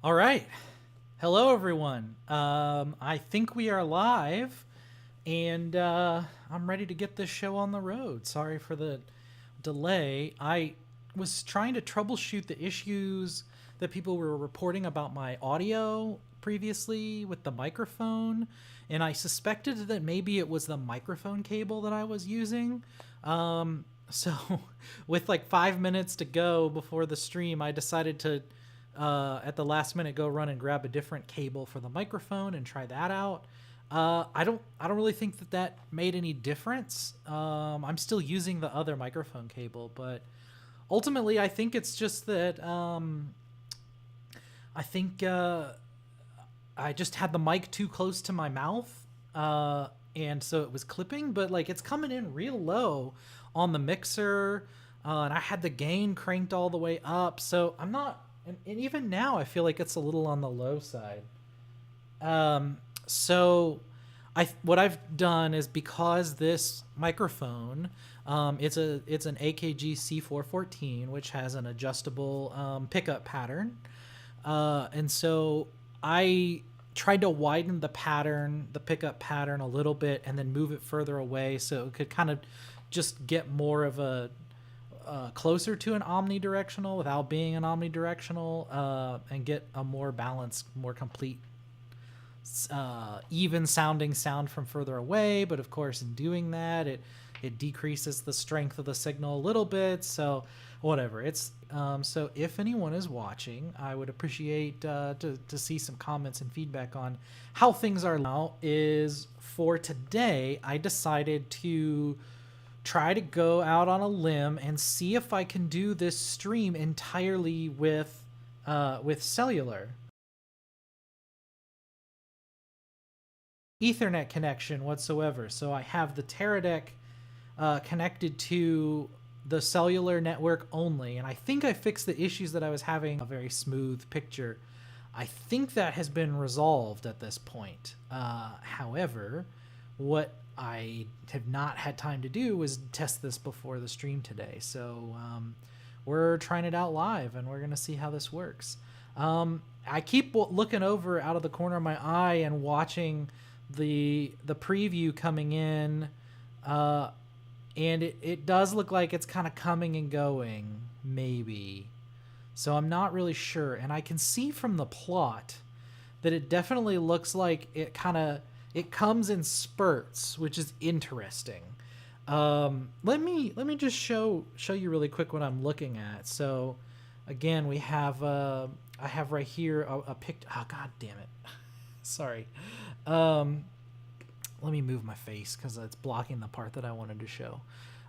All right. Hello, everyone. I think we are live, and I'm ready to get this show on the road. Sorry for the delay. I was trying to troubleshoot the issues that people were reporting about my audio previously with the microphone, and I suspected that maybe it was the microphone cable that I was using. So, with like 5 minutes to go before the stream, I decided to at the last minute go run and grab a different cable for the microphone and try that out. I don't really think that made any difference. I'm still using the other microphone cable, but ultimately I think it's just that I think I just had the mic too close to my mouth, and so it was clipping. But like it's coming in real low on the mixer, and I had the gain cranked all the way up. So I'm not, and even now I feel like it's a little on the low side. So what I've done is, because this microphone, it's an AKG C414, which has an adjustable pickup pattern, and so I tried to widen the pickup pattern a little bit, and then move it further away so it could kind of just get more of a closer to an omnidirectional without being an omnidirectional, and get a more balanced, more complete, even sounding sound from further away. But of course, in doing that, it decreases the strength of the signal a little bit. So whatever. It's so if anyone is watching, I would appreciate to see some comments and feedback on how things are now. Is for today, I decided to try to go out on a limb and see if I can do this stream entirely with cellular Ethernet connection whatsoever. So I have the Teradek connected to the cellular network only, and I think I fixed the issues that I was having. A very smooth picture. I think that has been resolved at this point. However, what I have not had time to do was test this before the stream today. So we're trying it out live, and we're going to see how this works. I keep looking over out of the corner of my eye and watching the preview coming in, and it does look like it's kind of coming and going, maybe. So I'm not really sure, and I can see from the plot that it definitely looks like it comes in spurts, which is interesting. Let me just show you really quick what I'm looking at. So again, we have I have right here a picture. Oh, god damn it. Sorry. Let me move my face because it's blocking the part that I wanted to show.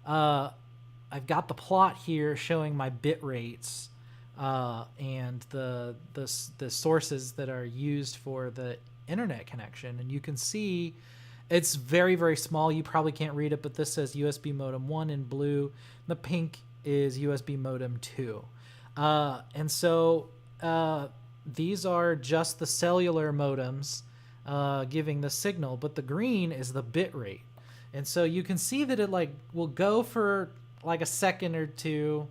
I've got the plot here showing my bit rates, and the sources that are used for the internet connection, and you can see it's very, very small. You probably can't read it, but this says USB modem 1 in blue. The pink is USB modem 2. And so these are just the cellular modems giving the signal, but the green is the bit rate. And so you can see that it like will go for like a second or two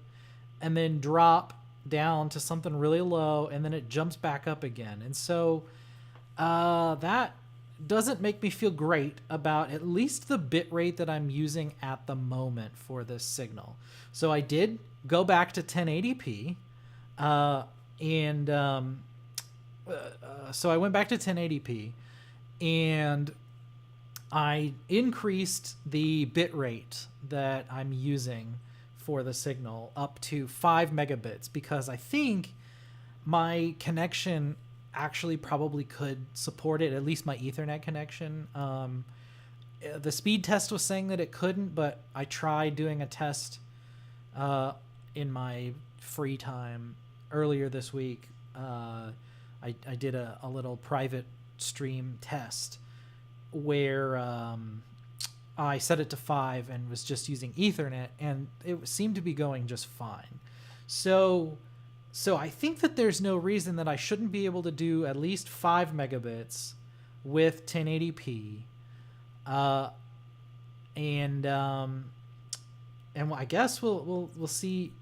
and then drop down to something really low, and then it jumps back up again. And so that doesn't make me feel great about at least the bit rate that I'm using at the moment for this signal. So I did go back to 1080p, and so I went back to 1080p, and I increased the bit rate that I'm using for the signal up to 5 megabits, because I think my connection actually probably could support it, at least my Ethernet connection. The speed test was saying that it couldn't, but I tried doing a test in my free time earlier this week. I did a little private stream test where I set it to 5 and was just using Ethernet, and it seemed to be going just fine. So I think that there's no reason that I shouldn't be able to do at least 5 megabits with 1080p, and I guess we'll see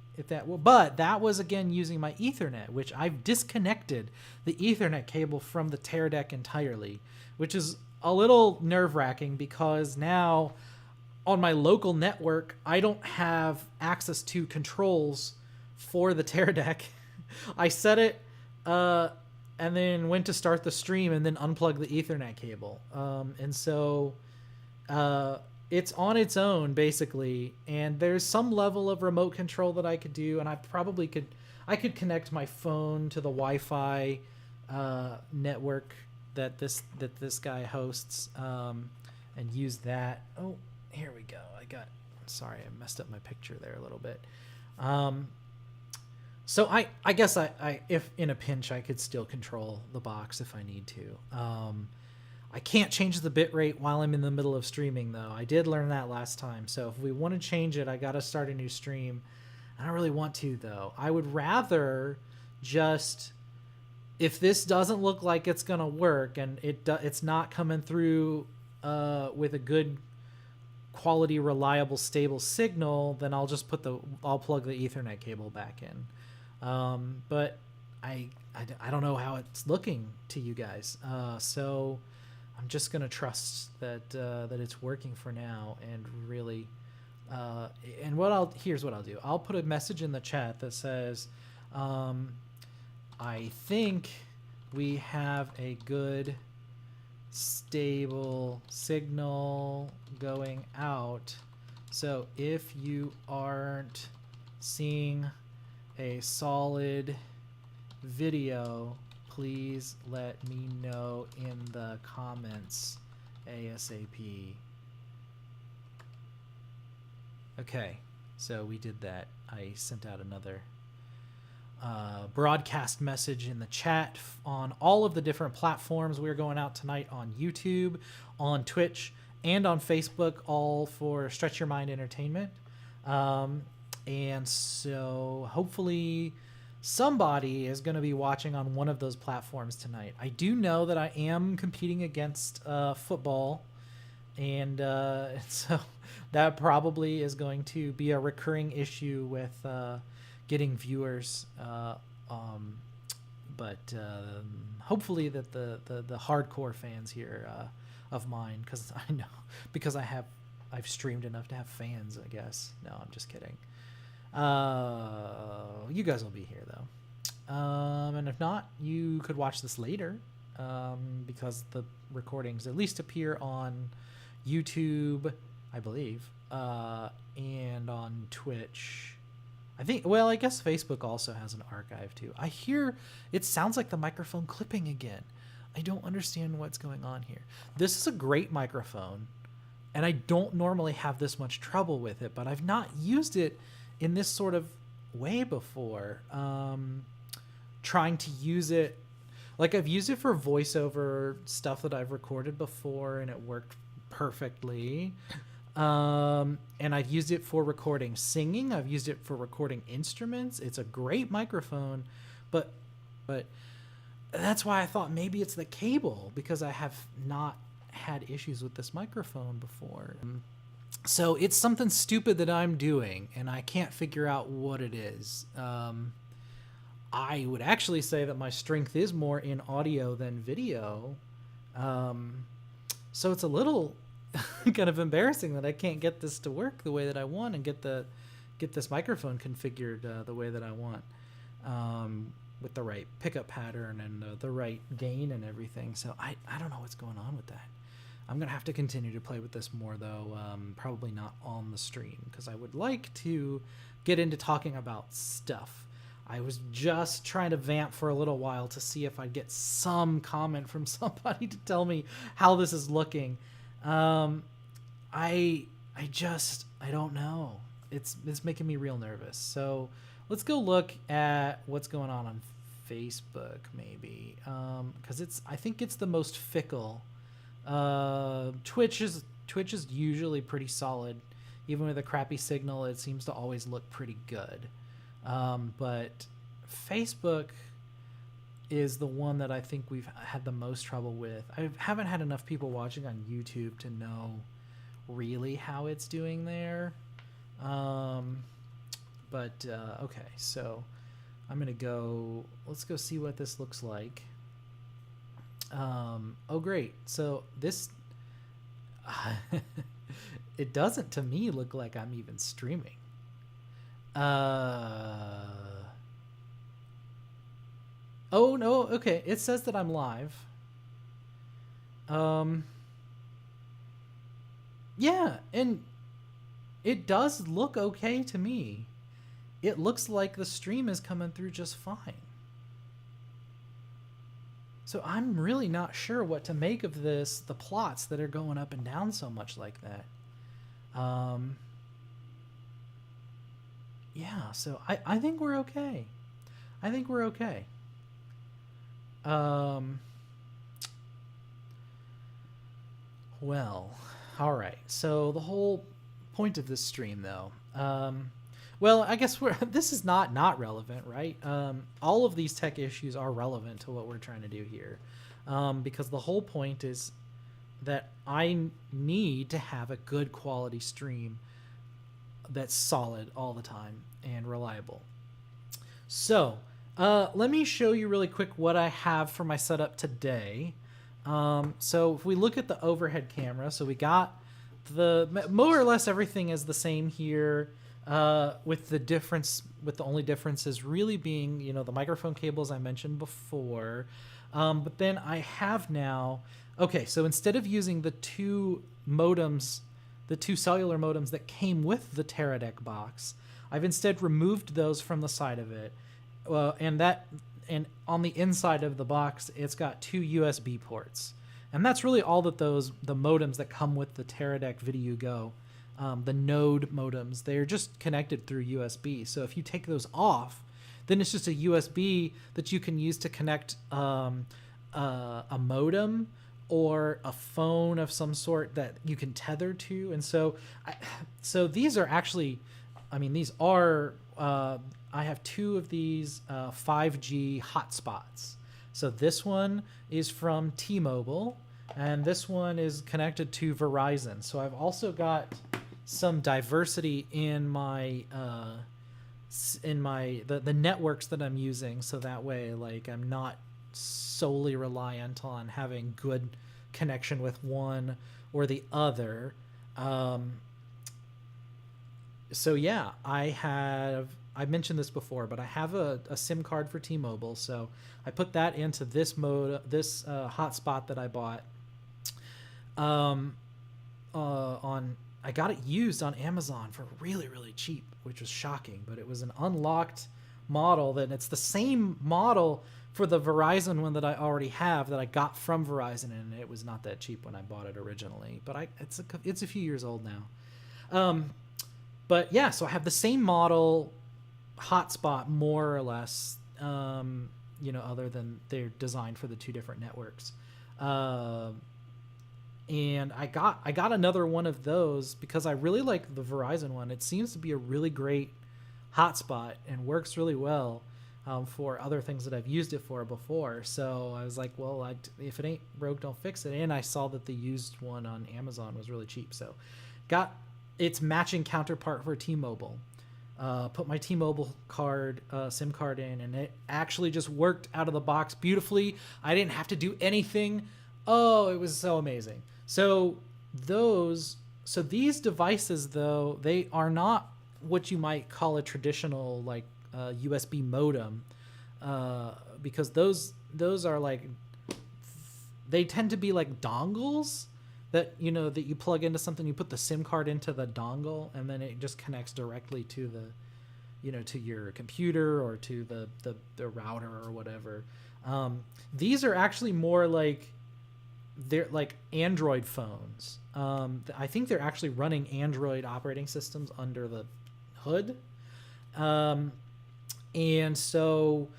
but that was again using my Ethernet, which I've disconnected the Ethernet cable from the Teradek entirely, which is a little nerve-wracking because now on my local network I don't have access to controls for the Teradek. I set it and then went to start the stream and then unplug the Ethernet cable, and so it's on its own basically, and there's some level of remote control that I could do, and I could connect my phone to the Wi-Fi network that this guy hosts, and use that. Oh, here we go. Sorry, I messed up my picture there a little bit. So I guess I if in a pinch I could still control the box if I need to. I can't change the bitrate while I'm in the middle of streaming, though. I did learn that last time. So if we want to change it, I got to start a new stream. I don't really want to, though. I would rather just, if this doesn't look like it's going to work and it's not coming through with a good quality, reliable, stable signal, then I'll just I'll plug the Ethernet cable back in. But I don't know how it's looking to you guys. So I'm just gonna trust that it's working for now, and really, and here's what I'll do. I'll put a message in the chat that says, I think we have a good stable signal going out. So if you aren't seeing a solid video, please let me know in the comments ASAP. Okay, so we did that. I sent out another broadcast message in the chat on all of the different platforms. We're going out tonight on YouTube, on Twitch, and on Facebook, all for Stretch Your Mind Entertainment. And so hopefully somebody is going to be watching on one of those platforms tonight. I do know that I am competing against football, and so that probably is going to be a recurring issue with getting viewers. But hopefully that the hardcore fans here of mine, because I've streamed enough to have fans, I guess. No, I'm just kidding. You guys will be here though, and if not, you could watch this later, because the recordings at least appear on YouTube, I believe, and on Twitch. I think, well, I guess Facebook also has an archive too. I hear it sounds like the microphone clipping again. I don't understand what's going on here. This is a great microphone, and I don't normally have this much trouble with it, but I've not used it in this sort of way before. Trying to use it, like I've used it for voiceover stuff that I've recorded before, and it worked perfectly. And I've used it for recording singing. I've used it for recording instruments. It's a great microphone, but that's why I thought maybe it's the cable, because I have not had issues with this microphone before. So it's something stupid that I'm doing, and I can't figure out what it is. I would actually say that my strength is more in audio than video. So it's a little kind of embarrassing that I can't get this to work the way that I want and get this microphone configured the way that I want, with the right pickup pattern and the right gain and everything. So I don't know what's going on with that. I'm going to have to continue to play with this more, though, probably not on the stream, because I would like to get into talking about stuff. I was just trying to vamp for a little while to see if I'd get some comment from somebody to tell me how this is looking. I don't know. It's making me real nervous. So let's go look at what's going on Facebook, maybe, because I think it's the most fickle. Twitch is usually pretty solid. Even with a crappy signal, it seems to always look pretty good. But Facebook is the one that I think we've had the most trouble with. I haven't had enough people watching on YouTube to know really how it's doing there. But But okay, so I'm gonna go. Let's go see what this looks like. Oh great! So this, it doesn't to me look like I'm even streaming. Oh no, okay. It says that I'm live. Yeah, and it does look okay to me. It looks like the stream is coming through just fine. So I'm really not sure what to make of this, the plots that are going up and down so much like that. Yeah, so I think we're okay. I think we're okay. Well, all right. So the whole point of this stream, though, well, I guess this is not relevant, right? All of these tech issues are relevant to what we're trying to do here, because the whole point is that I need to have a good quality stream that's solid all the time and reliable. So let me show you really quick what I have for my setup today. So if we look at the overhead camera, so we got more or less everything is the same here, with the only differences really being, the microphone cables I mentioned before. But then I have now, okay, so instead of using the two cellular modems that came with the Teradek box, I've instead removed those from the side of it. And on the inside of the box, it's got two USB ports. And that's really all that the modems that come with the Teradek Video Go, the Node modems, they're just connected through USB. So if you take those off, then it's just a USB that you can use to connect a modem or a phone of some sort that you can tether to. And so these are actually, I have two of these 5G hotspots. So this one is from T-Mobile, and this one is connected to Verizon. So I've also got some diversity in my the networks that I'm using, so that way, like, I'm not solely reliant on having good connection with one or the other. So yeah, I mentioned this before, but I have a SIM card for T-Mobile, so I put that into this hotspot that I bought. I got it used on Amazon for really, really cheap, which was shocking, but it was an unlocked model. That it's the same model for the Verizon one that I already have that I got from Verizon, and it was not that cheap when I bought it originally, but it's a few years old now. But yeah, so I have the same model hotspot more or less, other than they're designed for the two different networks. And I got another one of those because I really like the Verizon one. It seems to be a really great hotspot and works really well for other things that I've used it for before. So I was like, well, if it ain't broke, don't fix it. And I saw that the used one on Amazon was really cheap. So got its matching counterpart for T-Mobile. Put my T-Mobile SIM card in, and it actually just worked out of the box beautifully. I didn't have to do anything. Oh, it was so amazing. So these devices, though, they are not what you might call a traditional USB modem, because those are like, they tend to be like dongles that you plug into something. You put the SIM card into the dongle, and then it just connects directly to to your computer or to the router or whatever. These are actually more like, they're like Android phones. I think they're actually running Android operating systems under the hood. And so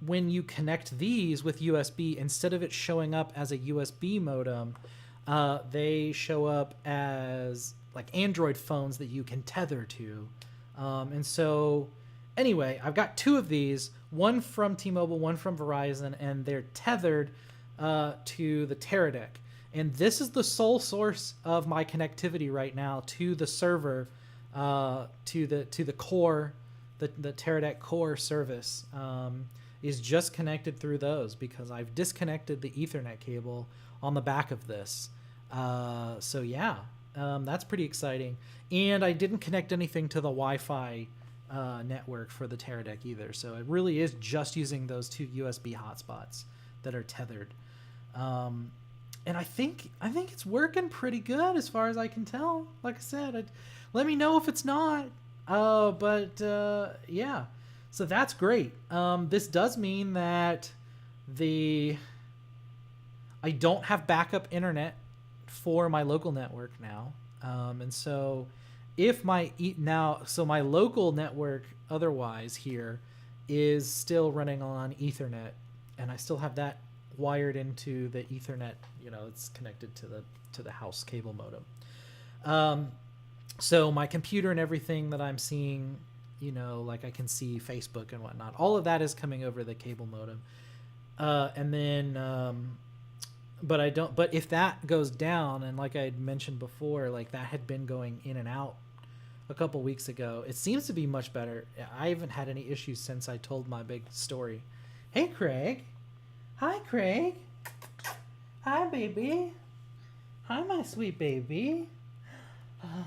when you connect these with USB, instead of it showing up as a USB modem, they show up as like Android phones that you can tether to. And so anyway, I've got two of these, one from T-Mobile, one from Verizon, and they're tethered to the Teradek. And this is the sole source of my connectivity right now to the server, to the core the Teradek core service is just connected through those because I've disconnected the Ethernet cable on the back of this. So yeah, that's pretty exciting. And I didn't connect anything to the Wi-Fi network for the Teradek either. So it really is just using those 2 USB hotspots that are tethered. And I think it's working pretty good as far as I can tell. Like I said, let me know if it's not. Yeah, so that's great. This does mean that I don't have backup internet for my local network now. And so if my local network otherwise here is still running on Ethernet, and I still have that wired into the Ethernet, it's connected to the house cable modem. So my computer and everything that I'm seeing, like I can see Facebook and whatnot, all of that is coming over the cable modem. And then, but if that goes down, and like I had mentioned before, like that had been going in and out a couple weeks ago, it seems to be much better. I haven't had any issues since I told my big story. Hey, Craig. Hi, Craig. Hi, baby. Hi, my sweet baby. Oh,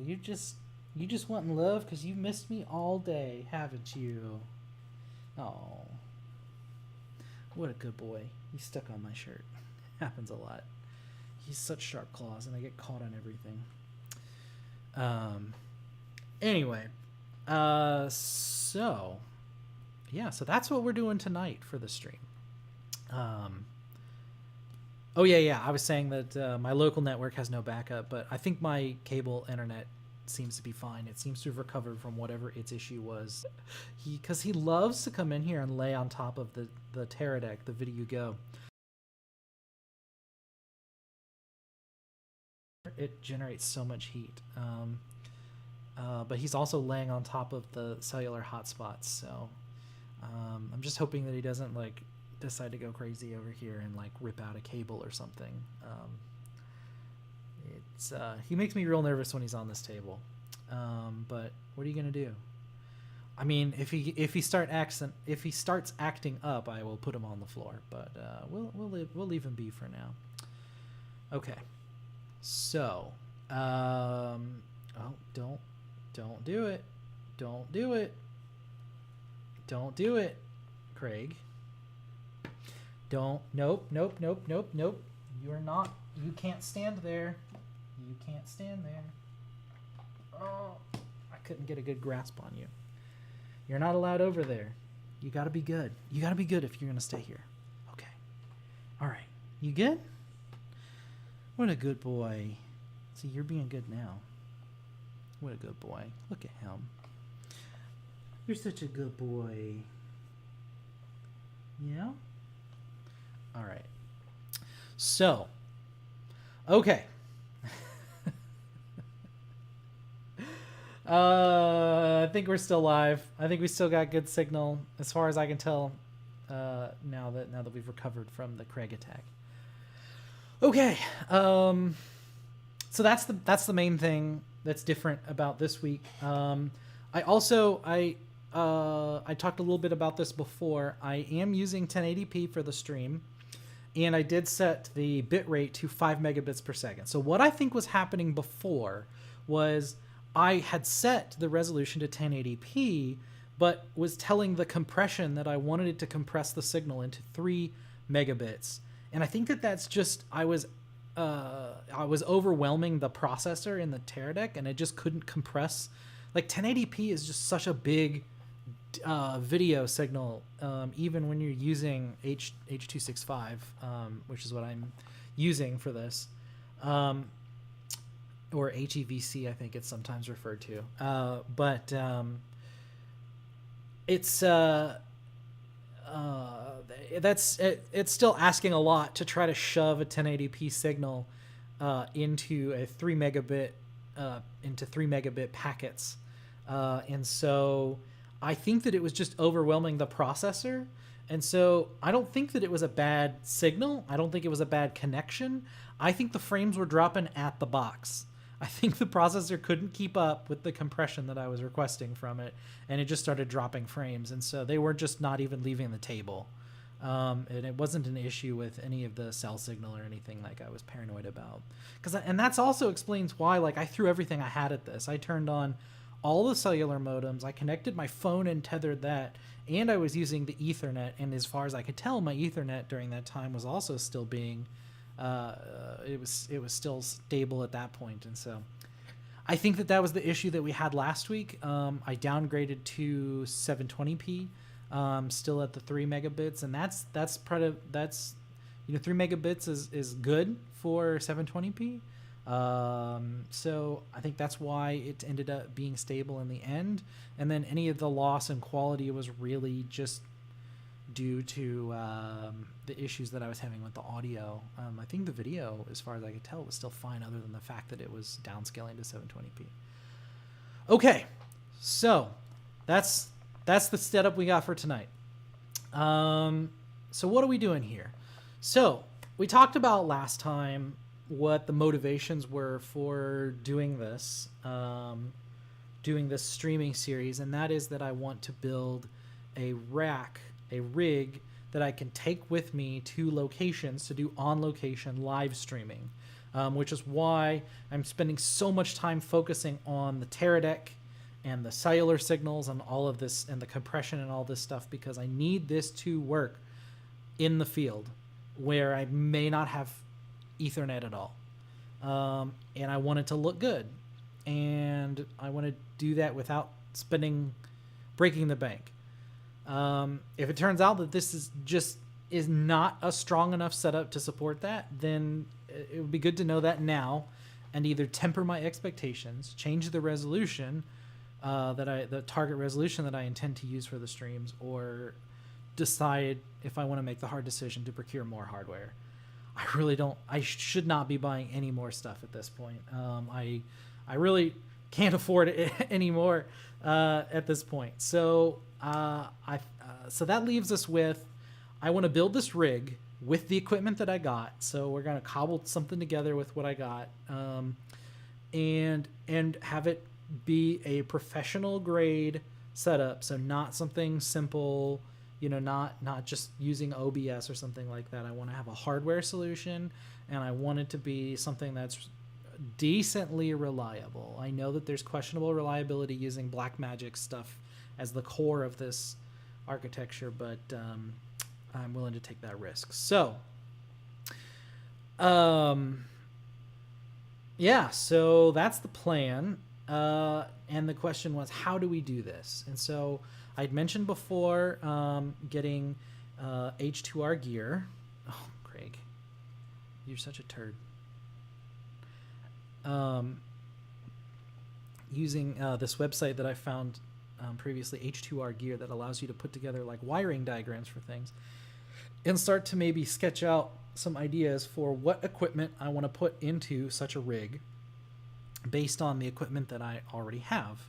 you just wanting love because you missed me all day, haven't you? Oh, what a good boy. He's stuck on my shirt. Happens a lot. He's such sharp claws, and I get caught on everything. Anyway, so that's what we're doing tonight for the stream. Oh yeah, I was saying that my local network has no backup, but I think my cable internet seems to be fine. It seems to have recovered from whatever its issue was. Because he loves to come in here and lay on top of the Teradek, the Video Go. It generates so much heat. But he's also laying on top of the cellular hotspots, so I'm just hoping that he doesn't decide to go crazy over here and rip out a cable or something. He makes me real nervous when he's on this table. But what are you gonna do? I mean, if he starts acting up, I will put him on the floor. But we'll leave him be for now. Okay. So, don't do it. Don't do it. Don't do it, Craig. Nope. You can't stand there. You can't stand there. Oh, I couldn't get a good grasp on you. You're not allowed over there. You gotta be good. You gotta be good if you're gonna stay here. Okay. All right. You good? What a good boy. See, you're being good now. What a good boy. Look at him. You're such a good boy. Yeah? All right. So, okay. I think we're still live. I think we still got good signal as far as I can tell now that we've recovered from the Craig attack. Okay. So that's the main thing that's different about this week. I talked a little bit about this before. I am using 1080p for the stream, and I did set the bitrate to 5 megabits per second. So what I think was happening before was I had set the resolution to 1080p, but was telling the compression that I wanted it to compress the signal into 3 megabits. And I think that's just I was overwhelming the processor in the Teradek, and it just couldn't compress. 1080p is just such a big video signal, even when you're using H.265, which is what I'm using for this, or HEVC, I think it's sometimes referred to. But it's it's still asking a lot to try to shove a 1080p signal into a 3 megabit packets, and so I think that it was just overwhelming the processor. And so I don't think that it was a bad signal. I don't think it was a bad connection. I think the frames were dropping at the box. I think the processor couldn't keep up with the compression that I was requesting from it, and it just started dropping frames. And so they were just not even leaving the table. And it wasn't an issue with any of the cell signal or anything like I was paranoid about. And that's also explains why, like, I threw everything I had at this. I turned on all the cellular modems. I connected my phone and tethered that, and I was using the Ethernet. And as far as I could tell, my Ethernet during that time was also still being, it was still stable at that point. And so I think that was the issue that we had last week. I downgraded to 720p. Still at the 3 megabits, and that's 3 megabits is good for 720p. So I think that's why it ended up being stable in the end. And then any of the loss in quality was really just due to the issues that I was having with the audio. I think the video, as far as I could tell, was still fine, other than the fact that it was downscaling to 720p. Okay, so that's the setup we got for tonight. So what are we doing here? So we talked about last time what the motivations were for doing this streaming series, and that is that I want to build a rig that I can take with me to locations to do on-location live streaming, which is why I'm spending so much time focusing on the Teradek and the cellular signals and all of this and the compression and all this stuff, because I need this to work in the field where I may not have Ethernet at all. And I want it to look good. And I want to do that without breaking the bank. If it turns out that this is not a strong enough setup to support that, then it would be good to know that now and either temper my expectations, change the resolution, the target resolution that I intend to use for the streams, or decide if I want to make the hard decision to procure more hardware. I should not be buying any more stuff at this point. I really can't afford it anymore at this point. So so that leaves us with, I want to build this rig with the equipment that I got. So we're going to cobble something together with what I got, and have it be a professional grade setup. So not something simple, not just using OBS or something like that. I want to have a hardware solution, and I want it to be something that's decently reliable. I know that there's questionable reliability using Blackmagic stuff as the core of this architecture, but I'm willing to take that risk. So yeah, so that's the plan. And the question was, how do we do this? And so I'd mentioned before getting H2R gear. Oh, Craig, you're such a turd. Using this website that I found previously, H2R gear, that allows you to put together like wiring diagrams for things and start to maybe sketch out some ideas for what equipment I want to put into such a rig based on the equipment that I already have,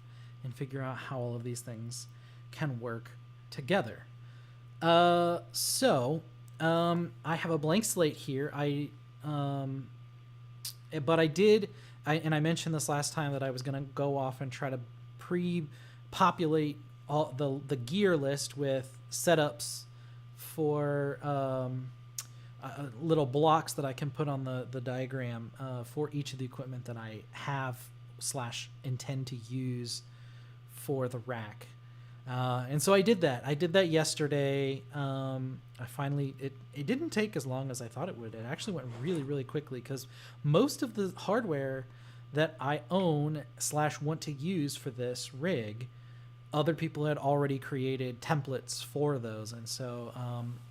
and figure out how all of these things can work together. So I have a blank slate here. But I mentioned this last time that I was going to go off and try to pre-populate all the gear list with setups for little blocks that I can put on the diagram for each of the equipment that I have / intend to use for the rack. And so I did that. I did that yesterday. I finally, it didn't take as long as I thought it would. It actually went really, really quickly, because most of the hardware that I own / want to use for this rig, other people had already created templates for those. And so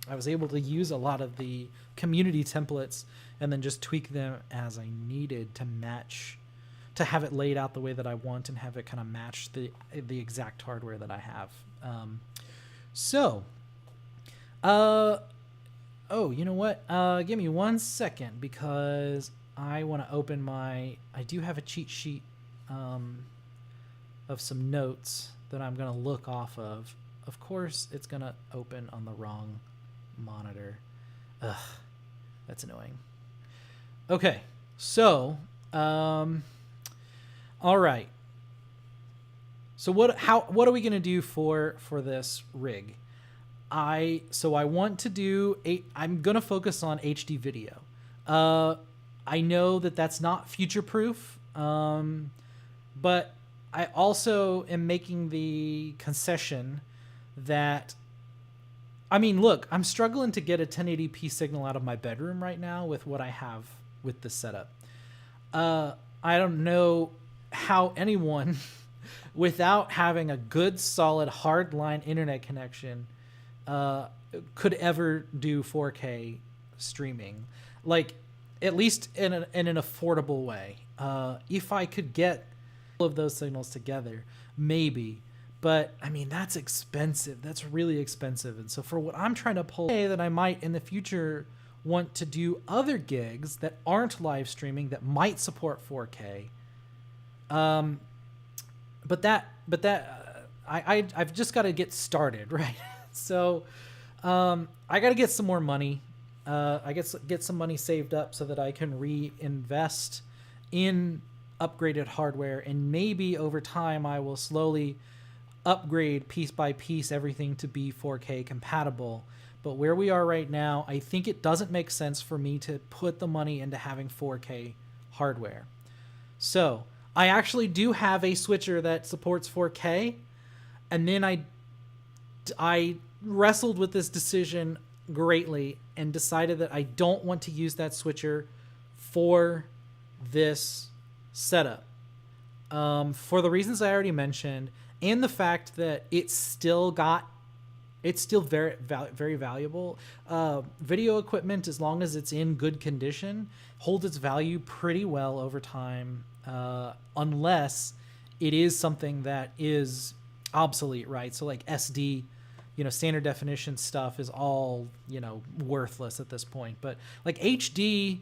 I was able to use a lot of the community templates and then just tweak them as I needed to have it laid out the way that I want and have it kind of match the exact hardware that I have. Oh, you know what? Give me 1 second, because I want to open I do have a cheat sheet of some notes that I'm going to look off of. Of course, it's going to open on the wrong monitor. Ugh, that's annoying. Okay, so All right. So what are we gonna do for this rig? So I want to do I'm gonna focus on HD video. I know that that's not future proof, but I also am making the concession that, I mean, look, I'm struggling to get a 1080p signal out of my bedroom right now with what I have with this setup. I don't know how anyone without having a good solid hardline internet connection could ever do 4K streaming, like at least in an affordable way. If I could get all of those signals together, maybe, but I mean that's expensive. That's really expensive, and so for what I'm trying to pull, that I might in the future want to do other gigs that aren't live streaming that might support 4K. But I've just got to get started, right? So I got to get some more money. I get some money saved up so that I can reinvest in upgraded hardware, and maybe over time I will slowly upgrade piece by piece everything to be 4K compatible. But where we are right now, I think it doesn't make sense for me to put the money into having 4K hardware. So I actually do have a switcher that supports 4K, and then I wrestled with this decision greatly and decided that I don't want to use that switcher for this setup, for the reasons I already mentioned, and the fact that it's still very very valuable. Video equipment, as long as it's in good condition, holds its value pretty well over time, unless it is something that is obsolete, right? So like SD, standard definition stuff is all, worthless at this point. But like HD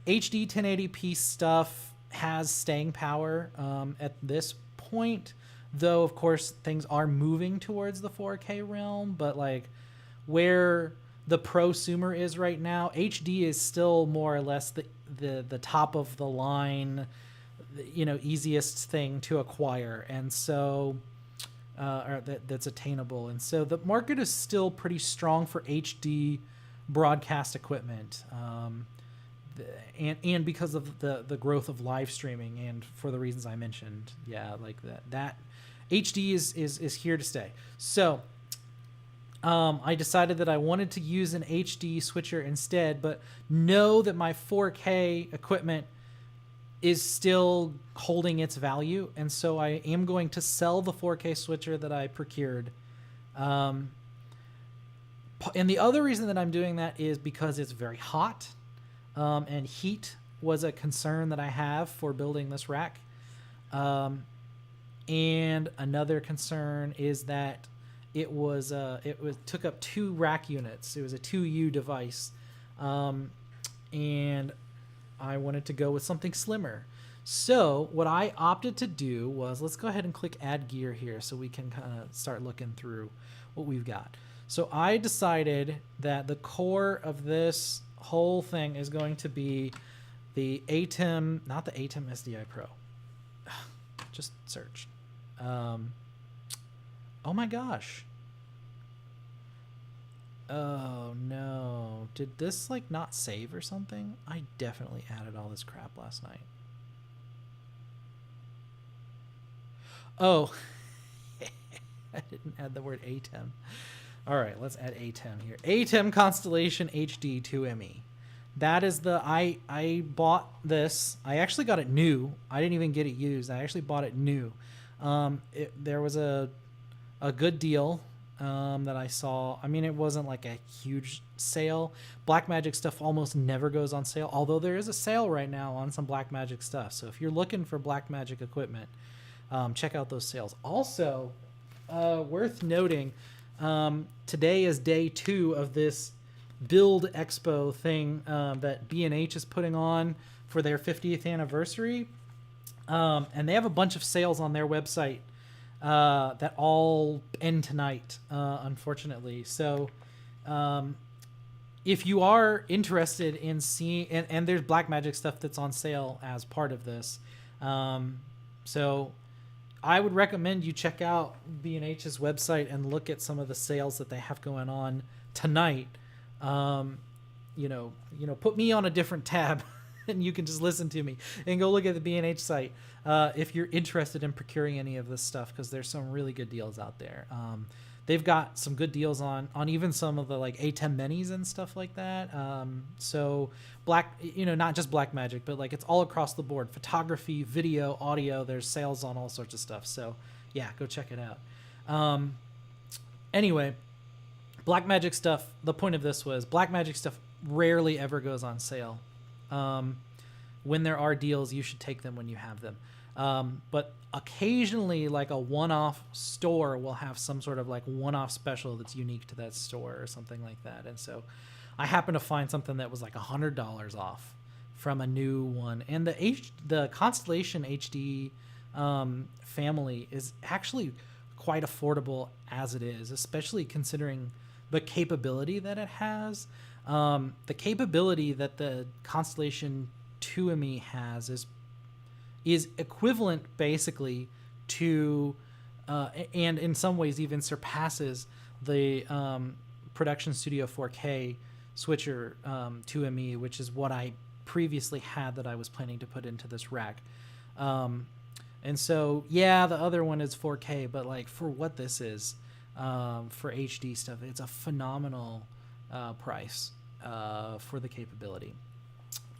1080p stuff has staying power at this point, though of course things are moving towards the 4K realm. But like where the prosumer is right now, HD is still more or less the top of the line, easiest thing to acquire, and so or that's attainable. And so the market is still pretty strong for HD broadcast equipment, and because of the growth of live streaming, and for the reasons I mentioned, like that HD is here to stay. So I decided that I wanted to use an HD switcher instead, but know that my 4K equipment is still holding its value, and so I am going to sell the 4K switcher that I procured. And the other reason that I'm doing that is because it's very hot, and heat was a concern that I have for building this rack. And another concern is that it took up 2 rack units. It was a 2U device, and I wanted to go with something slimmer. So what I opted to do was, let's go ahead and click add gear here so we can kind of start looking through what we've got. So I decided that the core of this whole thing is going to be the ATEM, not the ATEM SDI Pro. Just search. Oh my gosh. Oh no, did this like not save or something? I definitely added all this crap last night. Oh, I didn't add the word ATEM. All right, let's add ATEM here. ATEM Constellation HD 2ME. That is I bought this. I actually got it new. I didn't even get it used. I actually bought it new. There was a good deal that I saw. I mean, it wasn't like a huge sale. Blackmagic stuff almost never goes on sale, although there is a sale right now on some Blackmagic stuff. So if you're looking for Blackmagic equipment, check out those sales. Also, worth noting, today is day 2 of this Build Expo thing that B&H is putting on for their 50th anniversary. And they have a bunch of sales on their website that all end tonight, unfortunately. So if you are interested in seeing, and there's Blackmagic stuff that's on sale as part of this, So I would recommend you check out B&H's website and look at some of the sales that they have going on tonight. Put me on a different tab and you can just listen to me and go look at the B&H site if you're interested in procuring any of this stuff, because there's some really good deals out there. They've got some good deals on even some of the like ATEM minis and stuff like that. So not just Blackmagic, but like it's all across the board: photography, video, audio. There's sales on all sorts of stuff. So yeah, go check it out. Anyway, Blackmagic stuff. The point of this was Blackmagic stuff rarely ever goes on sale. When there are deals, you should take them when you have them. But occasionally, like a one-off store will have some sort of like one-off special that's unique to that store or something like that. And so I happened to find something that was like $100 off from a new one. And the Constellation HD family is actually quite affordable as it is, especially considering the capability that it has. The capability that the Constellation 2ME has is equivalent basically to, and in some ways even surpasses the Production Studio 4K switcher 2ME, which is what I previously had that I was planning to put into this rack. And so, yeah, the other one is 4K, but like for what this is, for HD stuff, it's a phenomenal price for the capability.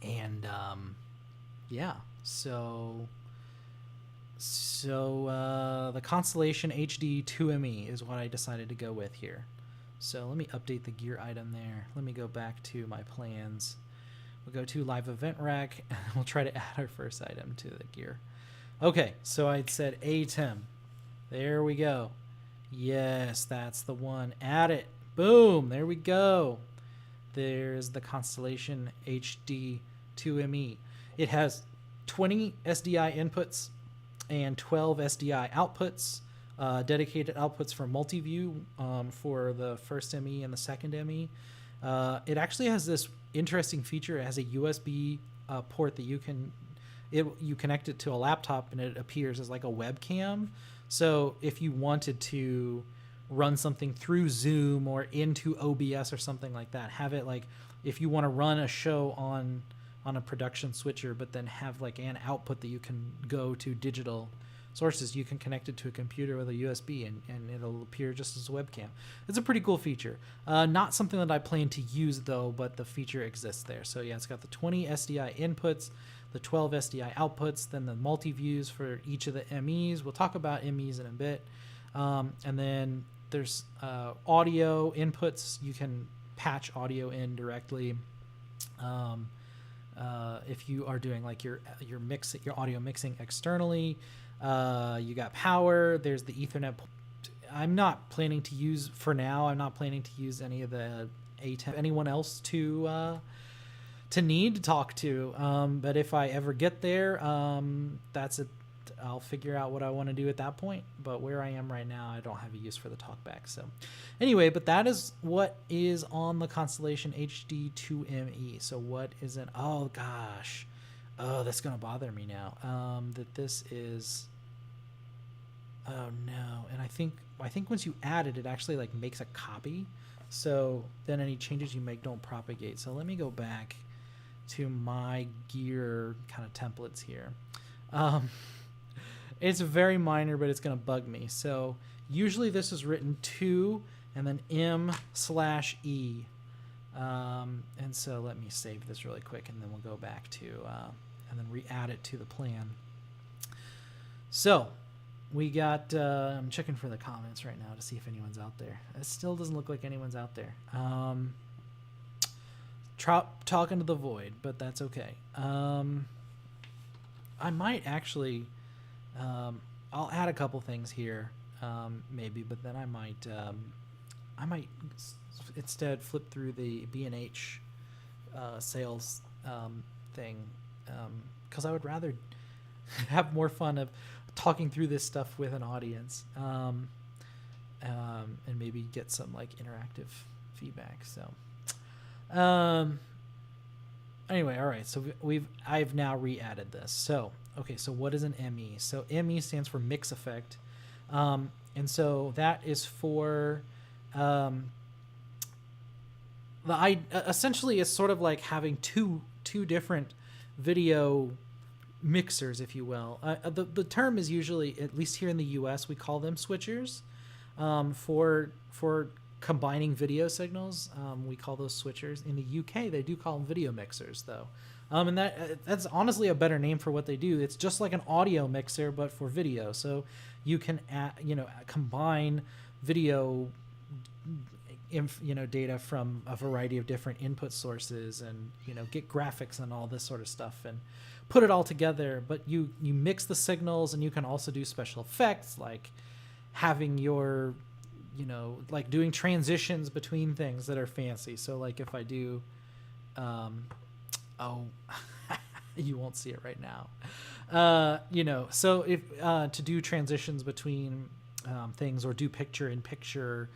And yeah, so the Constellation HD 2ME is what I decided to go with here. So let me update the gear item there. Let me go back to my plans. We'll go to live event rack and we'll try to add our first item to the gear. Okay, so I'd said ATEM. There we go. Yes, that's the one. Add it. Boom, there we go. There's the Constellation HD 2ME. It has 20 SDI inputs and 12 SDI outputs, dedicated outputs for multi-view for the first ME and the second ME. It actually has this interesting feature. It has a USB port that you connect it to a laptop and it appears as like a webcam. So if you wanted to run something through Zoom or into OBS or something like that, have it like if you want to run a show on a production switcher, but then have like an output that you can go to digital sources, you can connect it to a computer with a USB and it'll appear just as a webcam. It's a pretty cool feature. Not something that I plan to use though, but the feature exists there. So yeah, it's got the 20 SDI inputs, the 12 SDI outputs, then the multi-views for each of the MEs. We'll talk about MEs in a bit. And then there's audio inputs. You can patch audio in directly. If you are doing like your audio mixing externally, you got power. There's the Ethernet. I'm not planning to use for now. I'm not planning to use any of the ATEM. Anyone else to need to talk to. But if I ever get there, that's it. I'll figure out what I want to do at that point. But where I am right now, I don't have a use for the talkback. So anyway, but that is what is on the Constellation HD 2ME. So what is it? Oh gosh. Oh, that's going to bother me now. That this is, oh no. And I think once you add it, it actually like makes a copy. So then any changes you make don't propagate. So let me go back to my gear kind of templates here. It's very minor, but it's going to bug me. So usually this is written to and then M/E. And so let me save this really quick and then we'll go back to, and then re-add it to the plan. So we got, I'm checking for the comments right now to see if anyone's out there. It still doesn't look like anyone's out there. Talking to the void, but that's okay. I might actually, I'll add a couple things here, maybe, but then I might instead flip through the B&H sales thing, because I would rather have more fun of talking through this stuff with an audience, and maybe get some like interactive feedback. So anyway, all right. So I've now re-added this. So okay, so what is an ME? So ME stands for mix effect, and so that is for essentially it's sort of like having two different video mixers, if you will. The term is usually, at least here in the U.S., we call them switchers. For combining video signals, we call those switchers. In the UK, they do call them video mixers, though. And that's honestly a better name for what they do. It's just like an audio mixer, but for video. So you can combine video data from a variety of different input sources, and get graphics and all this sort of stuff, and put it all together. But you mix the signals, and you can also do special effects like having your like doing transitions between things that are fancy. So like if I do you won't see it right now, so if to do transitions between things, or do picture in picture,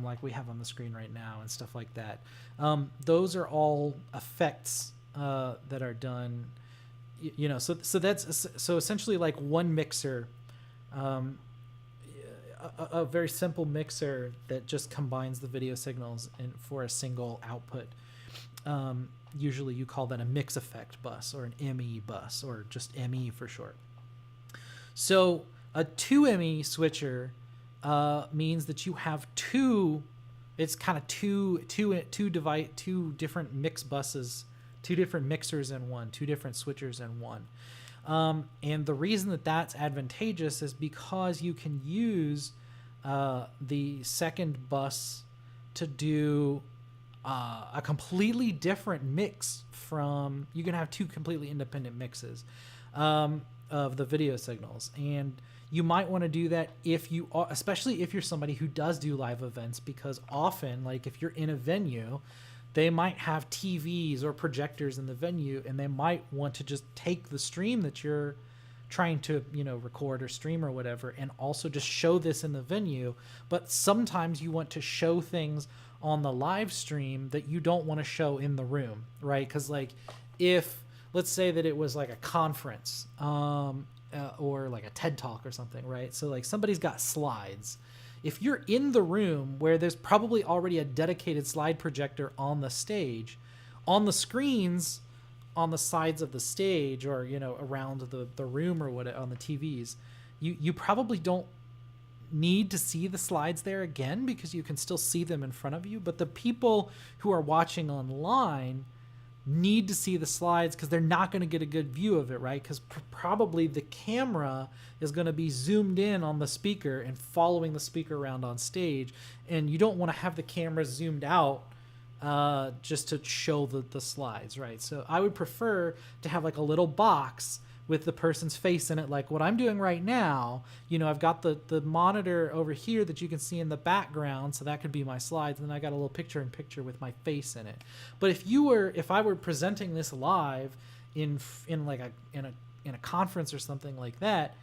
like we have on the screen right now, and stuff like that. Those are all effects that are done, so that's so essentially like one mixer, a very simple mixer that just combines the video signals for a single output. Usually you call that a mix effect bus, or an ME bus, or just ME for short. So a 2ME switcher means that you have two different mix buses, two different mixers in one, two different switchers in one. And the reason that that's advantageous is because you can use the second bus to do a completely different mix from. You can have two completely independent mixes of the video signals, and you might want to do that especially if you're somebody who does do live events, because often, like if you're in a venue, they might have TVs or projectors in the venue, and they might want to just take the stream that you're trying to record or stream or whatever, and also just show this in the venue. But sometimes you want to show things on the live stream that you don't want to show in the room, right? Because like if, let's say that it was like a conference or like a TED Talk or something, right? So like somebody's got slides. If you're in the room where there's probably already a dedicated slide projector on the stage, on the screens on the sides of the stage, or around the room, or what, on the TVs, you probably don't need to see the slides there again, because you can still see them in front of you. But the people who are watching online need to see the slides, because they're not going to get a good view of it, right? Because probably the camera is going to be zoomed in on the speaker and following the speaker around on stage, and you don't want to have the camera zoomed out just to show the slides, right? So I would prefer to have like a little box with the person's face in it, like what I'm doing right now. I've got the monitor over here that you can see in the background, so that could be my slides, and then I got a little picture-in-picture with my face in it. But if I were presenting this live in a conference or something like that,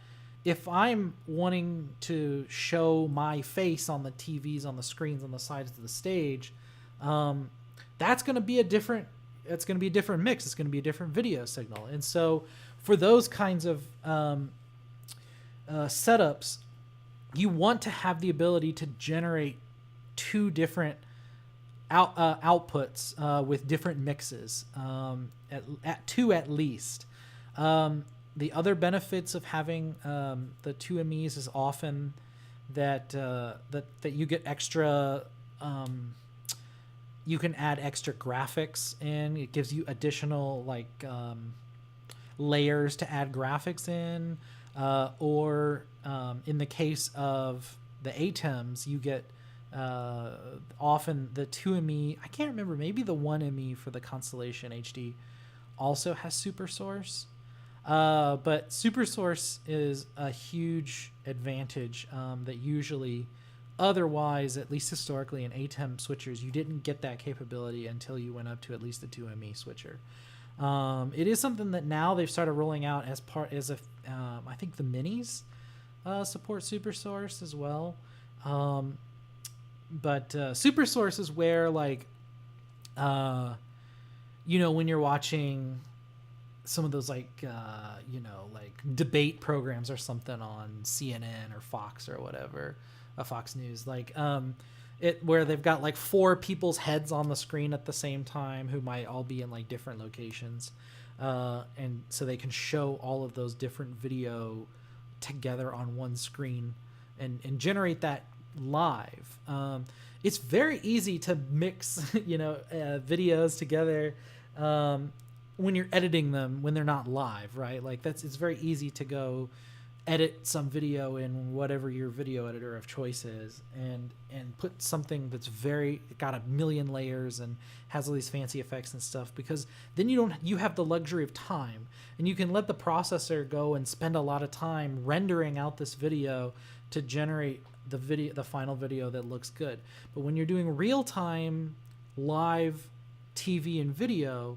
if I'm wanting to show my face on the TVs, on the screens, on the sides of the stage, that's going to be a different mix. It's going to be a different video signal. And so for those kinds of setups, you want to have the ability to generate two different outputs with different mixes, at least. The other benefits of having the two MEs is often that you get extra. You can add extra graphics in. It gives you additional layers to add graphics in, or in the case of the ATEMs, you get often the 2ME. I can't remember. Maybe the 1ME for the Constellation HD also has Super Source. But Super Source is a huge advantage that usually, otherwise, at least historically in ATEM switchers, you didn't get that capability until you went up to at least the 2ME switcher. It is something that now they've started rolling out as I think the minis support Super Source as well. But Super Source is where when you're watching some of those like debate programs or something on CNN or Fox or whatever, Fox News, like it where they've got like four people's heads on the screen at the same time who might all be in like different locations, and so they can show all of those different video together on one screen and generate that live. It's very easy to mix videos together when you're editing them when they're not live, right? Like it's very easy to go edit some video in whatever your video editor of choice is and put something that's got a million layers and has all these fancy effects and stuff, because then you have the luxury of time and you can let the processor go and spend a lot of time rendering out this video to generate the final video that looks good. But when you're doing real-time live TV and video,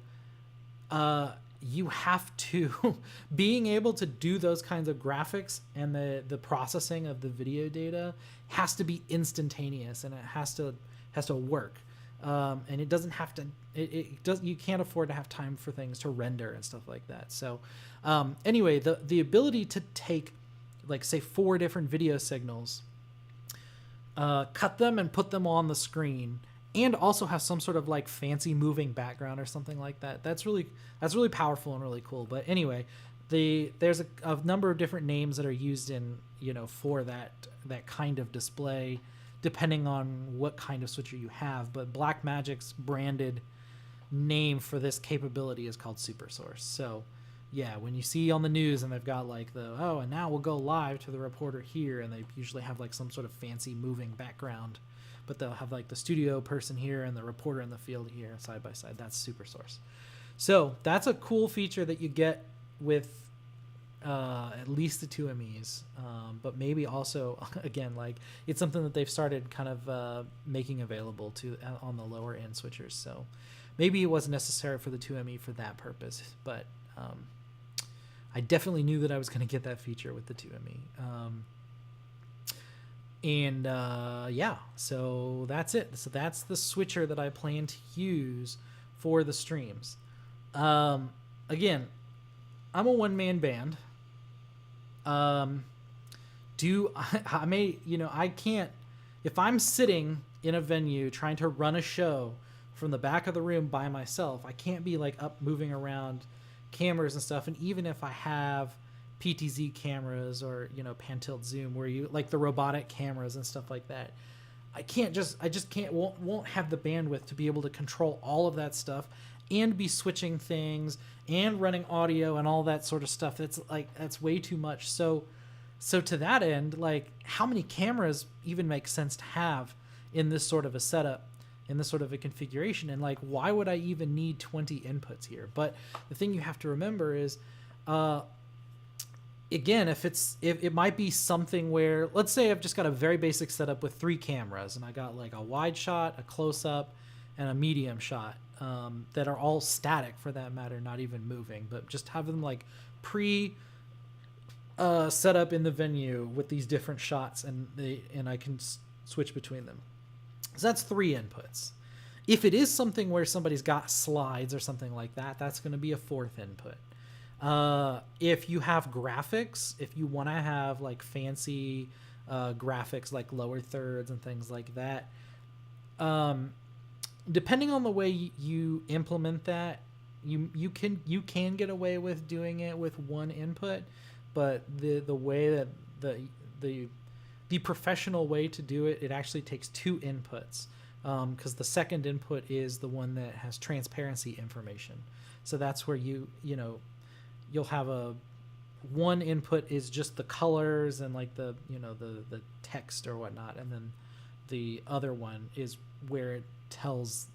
you have to being able to do those kinds of graphics, and the processing of the video data has to be instantaneous, and it has to work, and it doesn't have to you can't afford to have time for things to render and stuff like that. So anyway, the ability to take, like, say 4 different video signals, cut them and put them on the screen, and also have some sort of like fancy moving background or something like that. That's really powerful and really cool. But anyway, there's a number of different names that are used in, for that kind of display, depending on what kind of switcher you have. But Blackmagic's branded name for this capability is called SuperSource. So yeah, when you see on the news and they've got like and now we'll go live to the reporter here, and they usually have like some sort of fancy moving background, but they'll have like the studio person here and the reporter in the field here side by side. That's SuperSource. So that's a cool feature that you get with at least the 2MEs, but maybe also, again, like it's something that they've started kind of making available to on the lower end switchers. So maybe it wasn't necessary for the 2ME for that purpose, but I definitely knew that I was going to get that feature with the 2ME. Yeah, so that's it. So that's the switcher that I plan to use for the streams. Again, I'm a one-man band. I can't, if I'm sitting in a venue trying to run a show from the back of the room by myself, I can't be like up moving around cameras and stuff. And even if I have PTZ cameras or pan tilt zoom, where you like the robotic cameras and stuff like that, I won't have the bandwidth to be able to control all of that stuff and be switching things and running audio and all that sort of stuff. That's way too much. So to that end, like, how many cameras even make sense to have in this sort of a setup, in this sort of a configuration? And like, why would I even need 20 inputs here? But the thing you have to remember is, again, if it might be something where, let's say I've just got a very basic setup with 3 cameras, and I got like a wide shot, a close up, and a medium shot, that are all static for that matter, not even moving, but just have them like set up in the venue with these different shots, and I can switch between them. So that's 3 inputs. If it is something where somebody's got slides or something like that, that's going to be a 4th input. If you have graphics, if you want to have like fancy graphics like lower thirds and things like that, depending on the way you implement that, you can get away with doing it with 1 input, but the way that the professional way to do it, it actually takes 2 inputs, because the second input is the one that has transparency information. So that's where you'll have one input is just the colors and like the text or whatnot, and then the other one is where it tells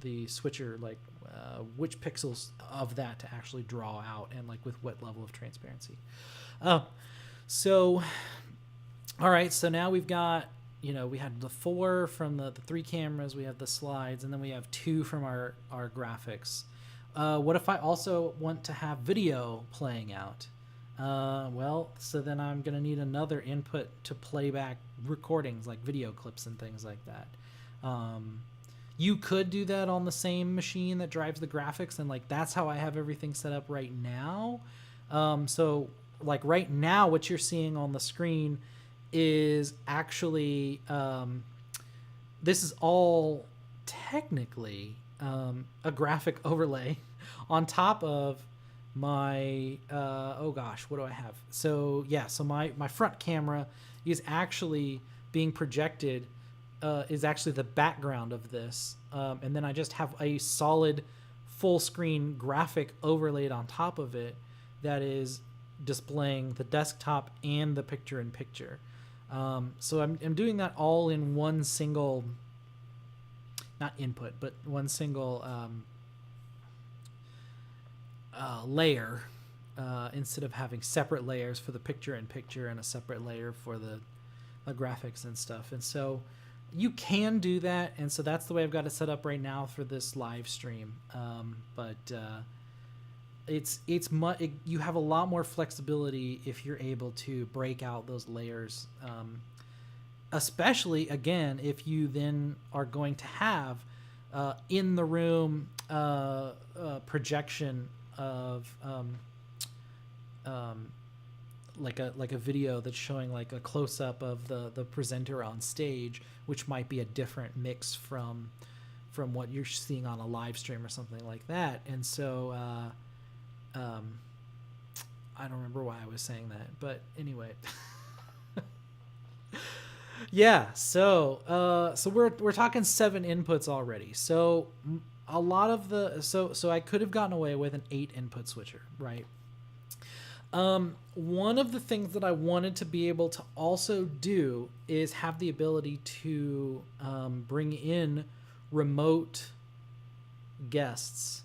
the switcher like which pixels of that to actually draw out, and like with what level of transparency. So all right, so now we've got, we had the 4 from the 3 cameras, we have the slides, and then we have 2 from our graphics. What if I also want to have video playing out? Well, so then I'm going to need another input to play back recordings like video clips and things like that. You could do that on the same machine that drives the graphics, and like that's how I have everything set up right now. So like right now, what you're seeing on the screen is actually this is all technically a graphic overlay on top of my oh gosh, what do I have? So yeah, so my front camera is actually being projected, is actually the background of this, and then I just have a solid full screen graphic overlaid on top of it that is displaying the desktop and the picture in picture. So I'm doing that all in one single, not input, but one single layer, instead of having separate layers for the picture in picture and a separate layer for the graphics and stuff. And so you can do that, and so that's the way I've got it set up right now for this live stream. You have a lot more flexibility if you're able to break out those layers, especially again if you then are going to have in the room projection of like a video that's showing like a close-up of the presenter on stage, which might be a different mix from what you're seeing on a live stream or something like that. And so I don't remember why I was saying that, but anyway. Yeah, so we're talking 7 inputs already. So a lot of the so I could have gotten away with an 8 input switcher, right? One of the things that I wanted to be able to also do is have the ability to bring in remote guests.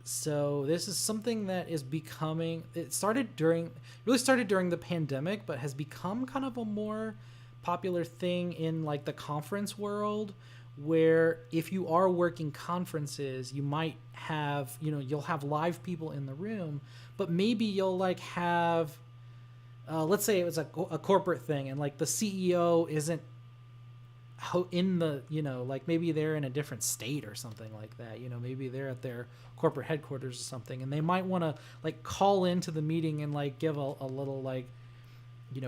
So this is something that is becoming, really started during the pandemic, but has become kind of a more popular thing in like the conference world, where if you are working conferences, you might have, you'll have live people in the room, but maybe you'll like have, let's say it was a corporate thing and like the CEO isn't in the, like maybe they're in a different state or something like that, maybe they're at their corporate headquarters or something, and they might want to like call into the meeting and like give a little like,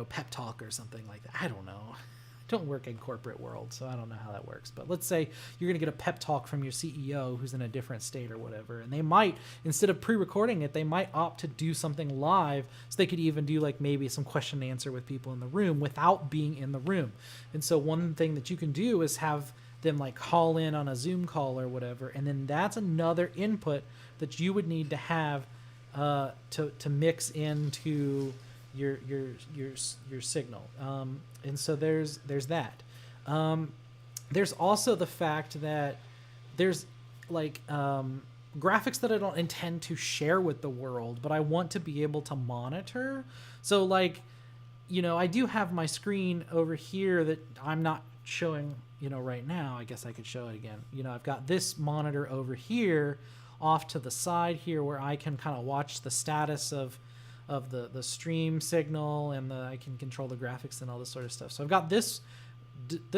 pep talk or something like that. I don't know. I don't work in corporate world, so I don't know how that works. But let's say you're going to get a pep talk from your CEO who's in a different state or whatever, and they might, instead of pre-recording it, they might opt to do something live, so they could even do like maybe some question and answer with people in the room without being in the room. And so one thing that you can do is have them like call in on a Zoom call or whatever, and then that's another input that you would need to have to mix into your signal. And so there's that. There's also the fact that there's like graphics that I don't intend to share with the world, but I want to be able to monitor. So like, I do have my screen over here that I'm not showing, right now. I guess I could show it again. I've got this monitor over here off to the side here where I can kind of watch the status of the stream signal, and I can control the graphics and all this sort of stuff. So I've got this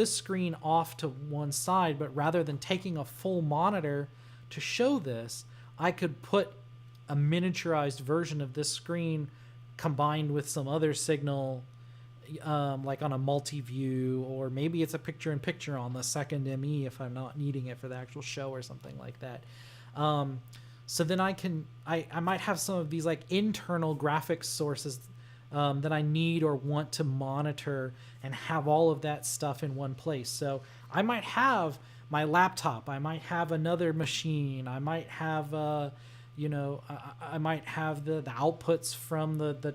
screen off to one side, but rather than taking a full monitor to show this, I could put a miniaturized version of this screen combined with some other signal, like on a multi-view, or maybe it's a picture-in-picture on the second ME if I'm not needing it for the actual show or something like that. So then I might have some of these like internal graphics sources that I need or want to monitor and have all of that stuff in one place. So I might have my laptop, I might have another machine, I might have, I might have the outputs from the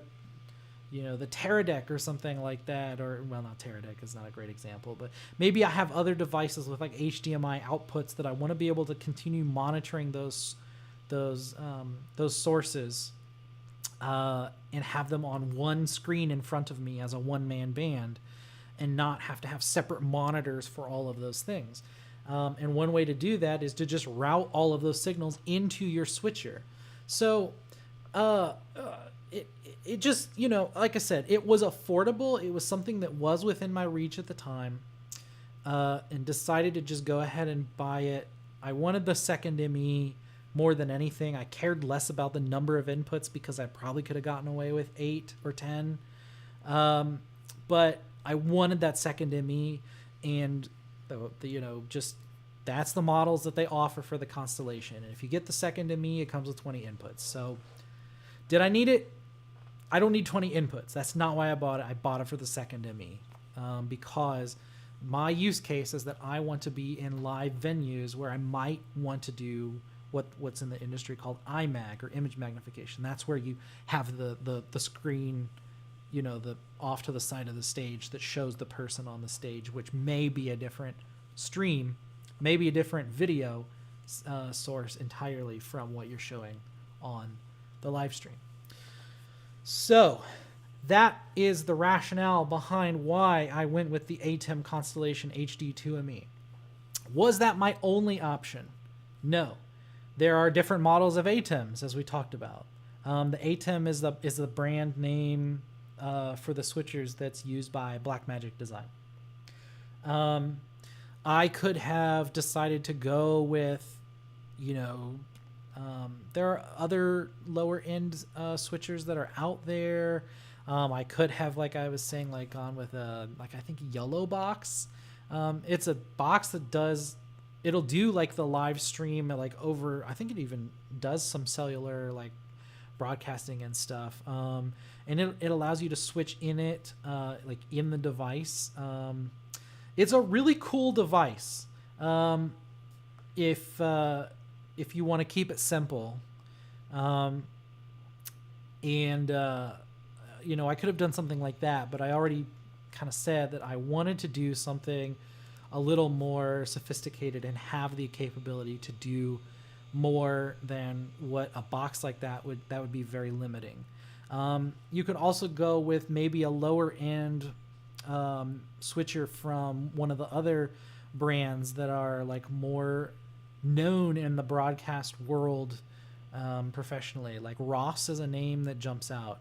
Teradek or something like that, or well, not Teradek is not a great example, but maybe I have other devices with like HDMI outputs that I want to be able to continue monitoring those sources and have them on one screen in front of me as a one-man band, and not have to have separate monitors for all of those things. And one way to do that is to just route all of those signals into your switcher. So it just, like I said, it was affordable. It was something that was within my reach at the time. and decided to just go ahead and buy it. I wanted the second ME more than anything. I cared less about the number of inputs because I probably could have gotten away with 8 or 10. But I wanted that second ME, and just that's the models that they offer for the Constellation. And if you get the second ME, it comes with 20 inputs. So did I need it? I don't need 20 inputs. That's not why I bought it. I bought it for the second ME because my use case is that I want to be in live venues where I might want to do what's in the industry called IMAG, or image magnification. That's where you have the screen, the off to the side of the stage that shows the person on the stage, which may be a different stream, maybe a different video source entirely from what you're showing on the live stream. So that is the rationale behind why I went with the ATEM Constellation HD2ME. Was that my only option? No. There are different models of ATEMs, as we talked about. The ATEM is the brand name for the switchers that's used by Blackmagic Design. I could have decided to go with, there are other lower end switchers that are out there. I could have, like I was saying, gone with I think Yellow Box. It's a box that it'll do the live stream over, I think it even does some cellular broadcasting and stuff. And it allows you to switch in it, in the device. It's a really cool device. If you want to keep it simple. I could have done something like that, but I already kind of said that I wanted to do something a little more sophisticated and have the capability to do more than what a box like that would be very limiting. You could also go with maybe a lower end switcher from one of the other brands that are more known in the broadcast world professionally. Like Ross is a name that jumps out.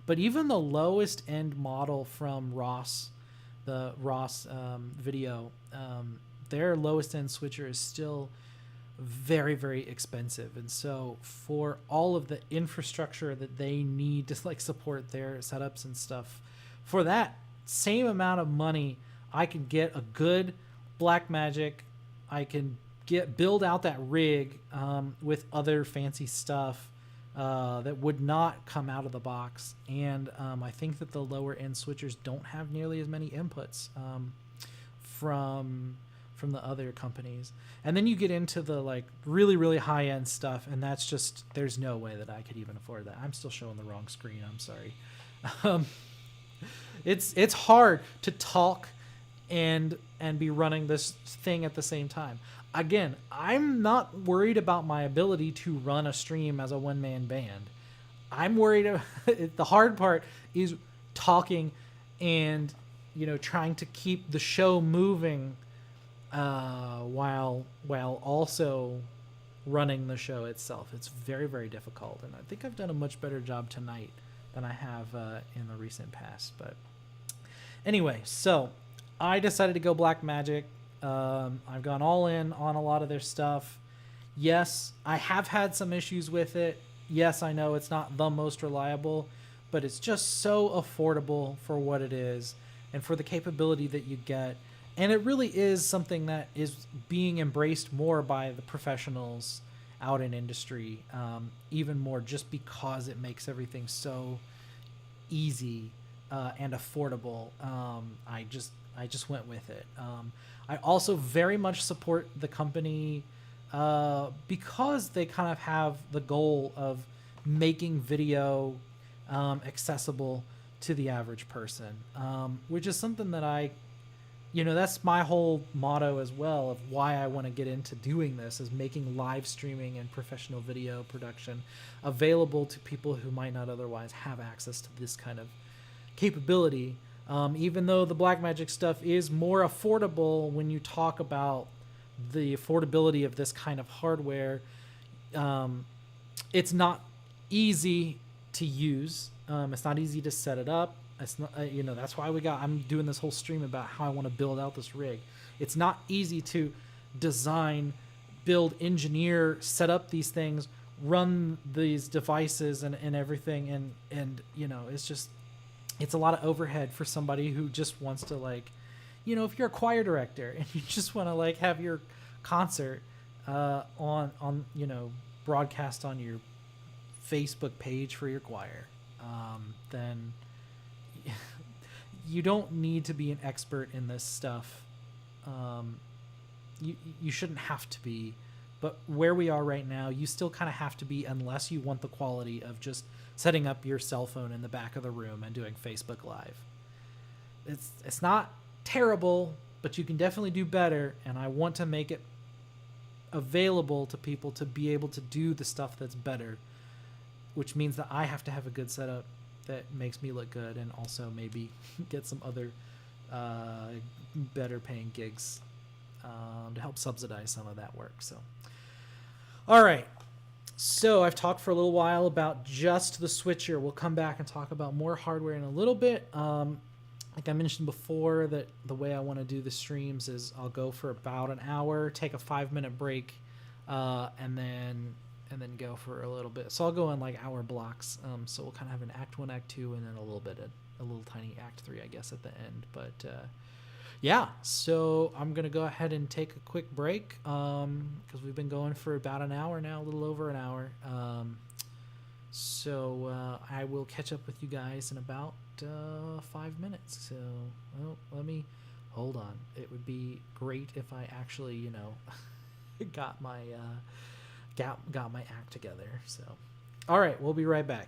But even the lowest end model from Ross, the Ross Video, their lowest end switcher is still very, very expensive. And so for all of the infrastructure that they need to support their setups and stuff, for that same amount of money, I can get a good Blackmagic. I can build out that rig with other fancy stuff that would not come out of the box. And I think that the lower end switchers don't have nearly as many inputs from the other companies. And then you get into the really, really high end stuff, and that's just, there's no way that I could even afford that. I'm still showing the wrong screen. I'm sorry. It's hard to talk and be running this thing at the same time. Again, I'm not worried about my ability to run a stream as a one-man band. I'm worried about, the hard part is talking and trying to keep the show moving while also running the show itself. It's very, very difficult, and I think I've done a much better job tonight than I have in the recent past. But anyway, so I decided to go Blackmagic. I've gone all in on a lot of their stuff. Yes, I have had some issues with it. Yes, I know it's not the most reliable, but it's just so affordable for what it is and for the capability that you get. And it really is something that is being embraced more by the professionals out in industry, even more just because it makes everything so easy and affordable. I just went with it. I also very much support the company because they kind of have the goal of making video accessible to the average person, which is something that that's my whole motto as well of why I want to get into doing this, is making live streaming and professional video production available to people who might not otherwise have access to this kind of capability. Even though the Blackmagic stuff is more affordable when you talk about the affordability of this kind of hardware, it's not easy to use. It's not easy to set it up. It's not, that's why I'm doing this whole stream about how I want to build out this rig. It's not easy to design, build, engineer, set up these things, run these devices and everything. And, you know, it's a lot of overhead for somebody who just wants to, like, you know, if you're a choir director and you just want to, like, have your concert on you know, broadcast on your Facebook page for your choir, then you don't need to be an expert in this stuff. You shouldn't have to be, but where we are right now, you still kind of have to be, unless you want the quality of just setting up your cell phone in the back of the room and doing Facebook Live. It's not terrible, but you can definitely do better, and I want to make it available to people to be able to do the stuff that's better, which means that I have to have a good setup that makes me look good, and also maybe get some other better paying gigs to help subsidize some of that work. So, all right. So I've talked for a little while about just the switcher. We'll come back and talk about more hardware in a little bit. Like I mentioned before, that the way I want to do the streams is I'll go for about an hour, take a 5-minute break, and then go for a little bit. So I'll go in like hour blocks. So we'll kind of have an act 1, act 2, and then a little tiny act 3, I guess, at the end. But yeah, so I'm gonna go ahead and take a quick break because we've been going for about an hour now, a little over an hour. So I will catch up with you guys in about 5 minutes. So, well, let me hold on. It would be great if I actually, you know, got my act together. So, all right, we'll be right back.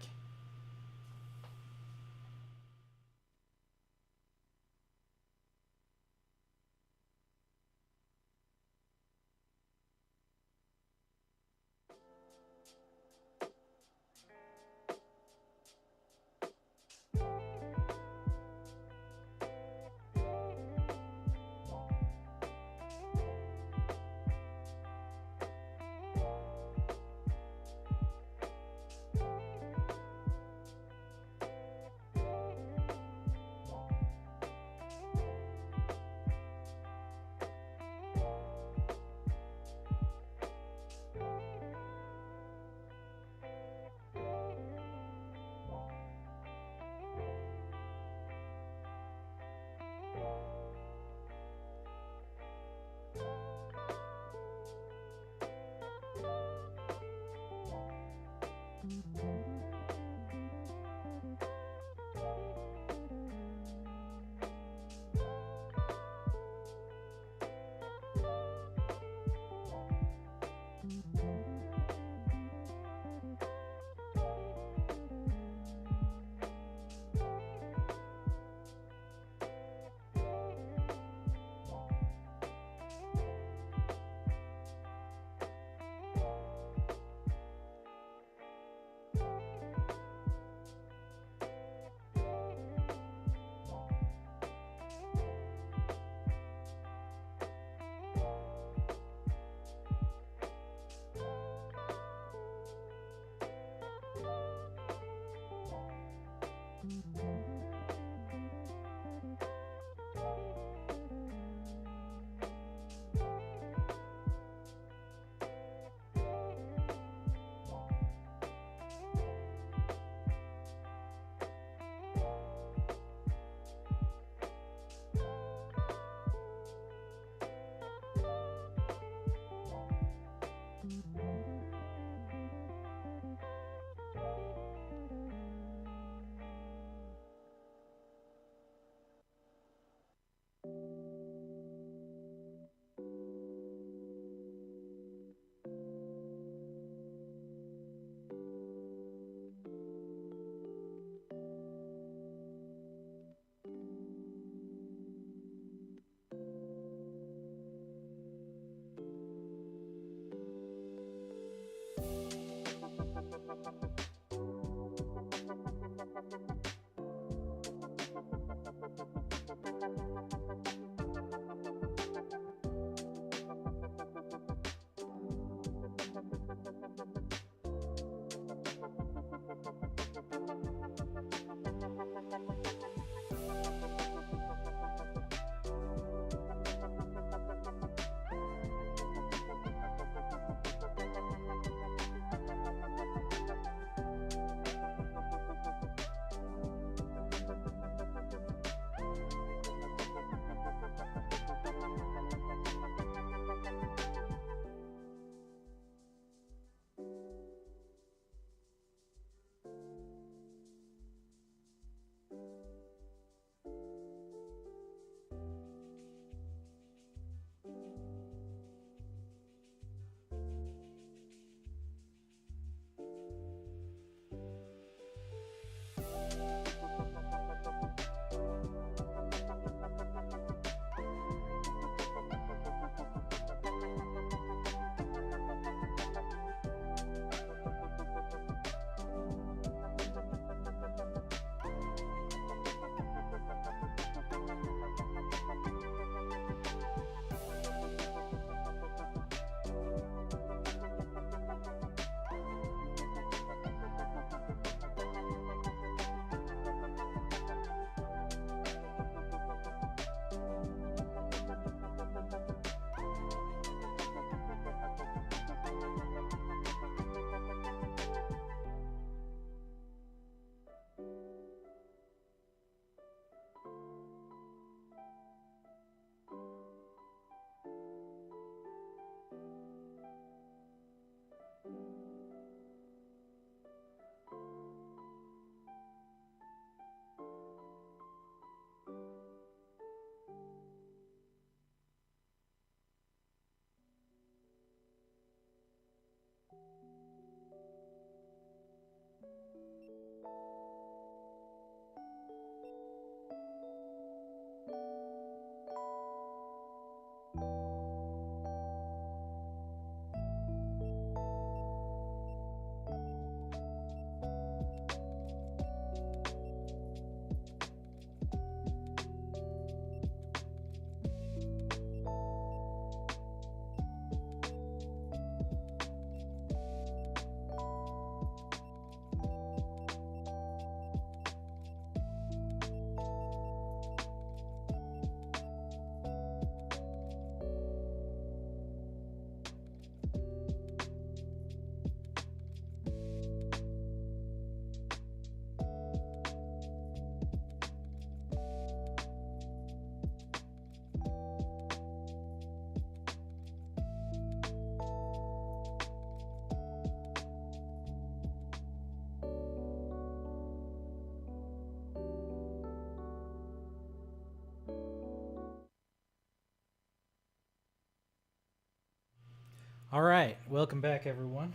All right, welcome back, everyone.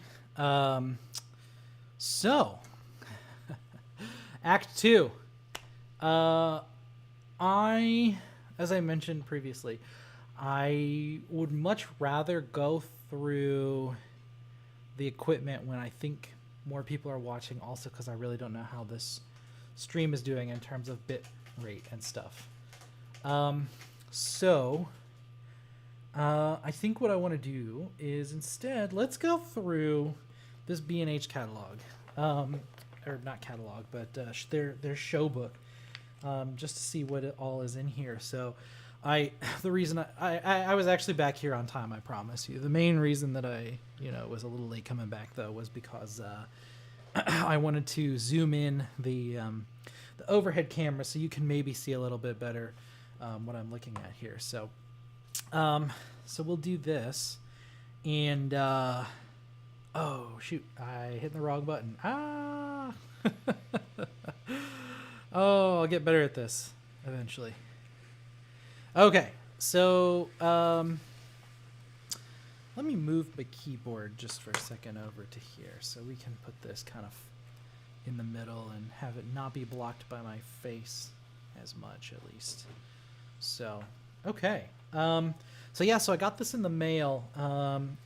So, Act 2. As I mentioned previously, I would much rather go through the equipment when I think more people are watching, also because I really don't know how this stream is doing in terms of bit rate and stuff. I think what I want to do is instead, let's go through this B&H catalog. Or not catalog, but their show book, just to see what it all is in here. So the reason I was actually back here on time, I promise you. The main reason that I, was a little late coming back, though, was because I wanted to zoom in the overhead camera so you can maybe see a little bit better what I'm looking at here. So we'll do this, and oh shoot, I hit the wrong button. Oh, I'll get better at this eventually. Okay, so let me move my keyboard just for a second over to here so we can put this kind of in the middle and have it not be blocked by my face as much, at least. So, okay. So I got this in the mail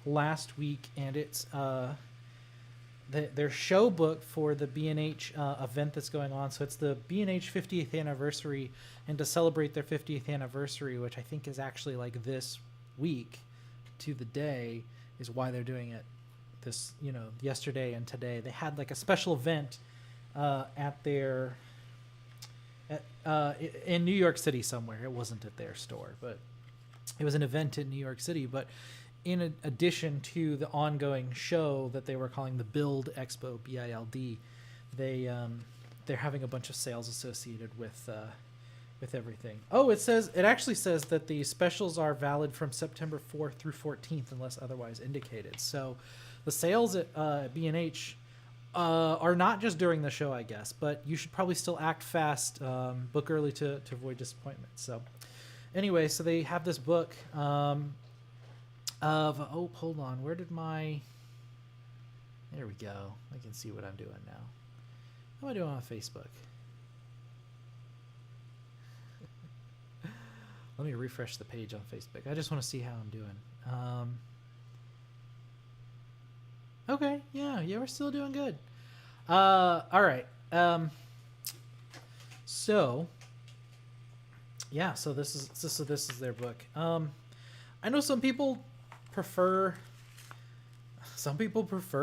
last week, and it's their show book for the B&H event that's going on. So it's the B&H 50th anniversary, and to celebrate their 50th anniversary, which I think is actually like this week to the day, is why they're doing it this, yesterday and today. They had like a special event at their in New York City somewhere. It wasn't at their store, but it was an event in New York City. But in addition to the ongoing show that they were calling the Build Expo, BILD, they're having a bunch of sales associated with everything. Oh, it actually says that the specials are valid from September 4th through 14th unless otherwise indicated. So the sales at B&H are not just during the show, I guess, but you should probably still act fast, book early to avoid disappointment. So anyway, so they have this book hold on, where did there we go. I can see what I'm doing now. How am I doing on Facebook? Let me refresh the page on Facebook. I just want to see how I'm doing. Okay, yeah, we're still doing good. All right. So this is their book. I know some people prefer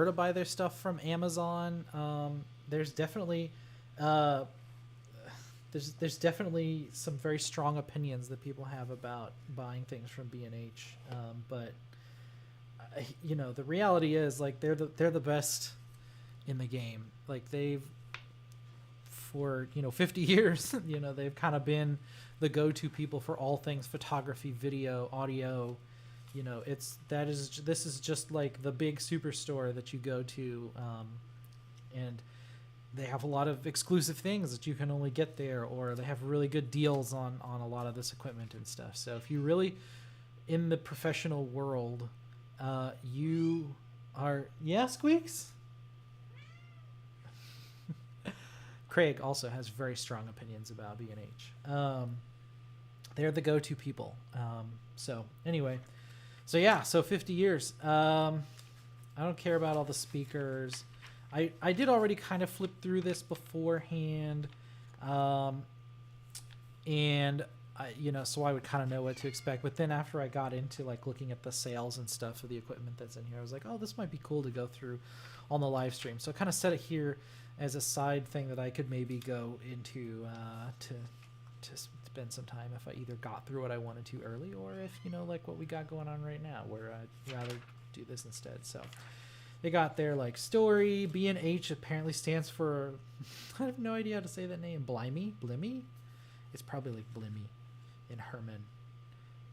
to buy their stuff from Amazon. There's definitely there's definitely some very strong opinions that people have about buying things from B&H, but the reality is, like, they're the best in the game. Like, for 50 years they've kind of been the go-to people for all things photography, video, audio. This is just like the big superstore that you go to, and they have a lot of exclusive things that you can only get there, or they have really good deals on a lot of this equipment and stuff. So if you really in the professional world, you are, Squeaks? Craig also has very strong opinions about B&H. They're the go-to people. So 50 years. I don't care about all the speakers. I did already kind of flip through this beforehand, and so I would kind of know what to expect. But then after I got into like looking at the sales and stuff of the equipment that's in here, I was like, oh, this might be cool to go through on the live stream. So I kind of set it here as a side thing that I could maybe go into to spend some time if I either got through what I wanted to early, or if like what we got going on right now, where I'd rather do this instead. So they got their like story. B&H apparently stands for I have no idea how to say that name. Blimmy. It's probably like Blimmy in Herman,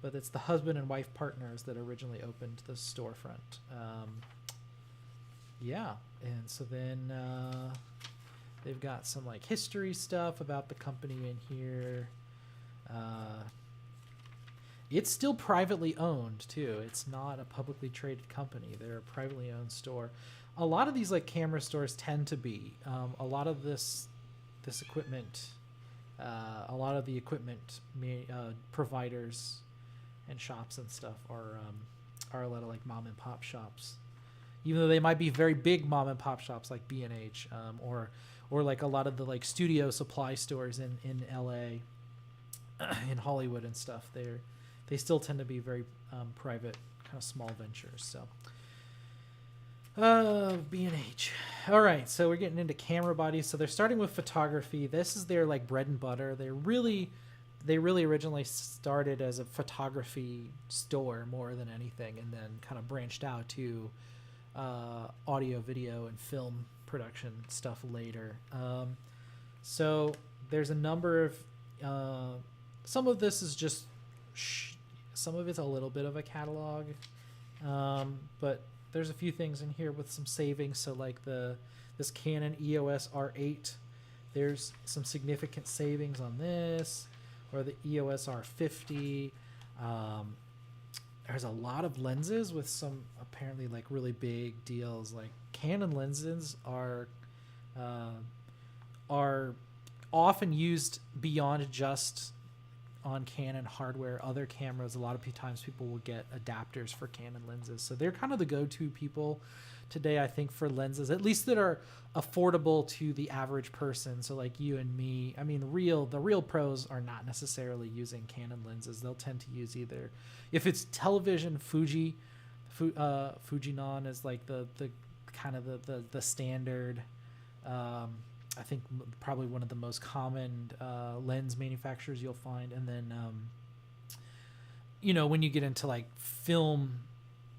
but it's the husband and wife partners that originally opened the storefront. And so then they've got some like history stuff about the company in here. It's still privately owned too. It's not a publicly traded company. They're a privately owned store. A lot of these like camera stores tend to be. A lot of this equipment, a lot of the equipment providers and shops and stuff are a lot of like mom and pop shops, even though they might be very big mom and pop shops like B&H, or like a lot of the like studio supply stores in LA, in Hollywood and stuff. They still tend to be very private, kind of small ventures. So B&H. All right, so we're getting into camera bodies. So they're starting with photography. This is their like bread and butter. They really originally started as a photography store more than anything, and then kind of branched out to audio, video, and film production stuff later. So there's a number of some of this is just some of it's a little bit of a catalog, but there's a few things in here with some savings. So like this Canon EOS R8, there's some significant savings on this, or the EOS R50. There's a lot of lenses with some apparently like really big deals. Like Canon lenses are often used beyond just on Canon hardware. Other cameras, a lot of times people will get adapters for Canon lenses, so they're kind of the go-to people today, I think, for lenses, at least that are affordable to the average person. So like you and me, I mean, the real pros are not necessarily using Canon lenses. They'll tend to use either, if it's television, Fujinon is like the kind of the standard. I think probably one of the most common lens manufacturers you'll find. And then, when you get into like film,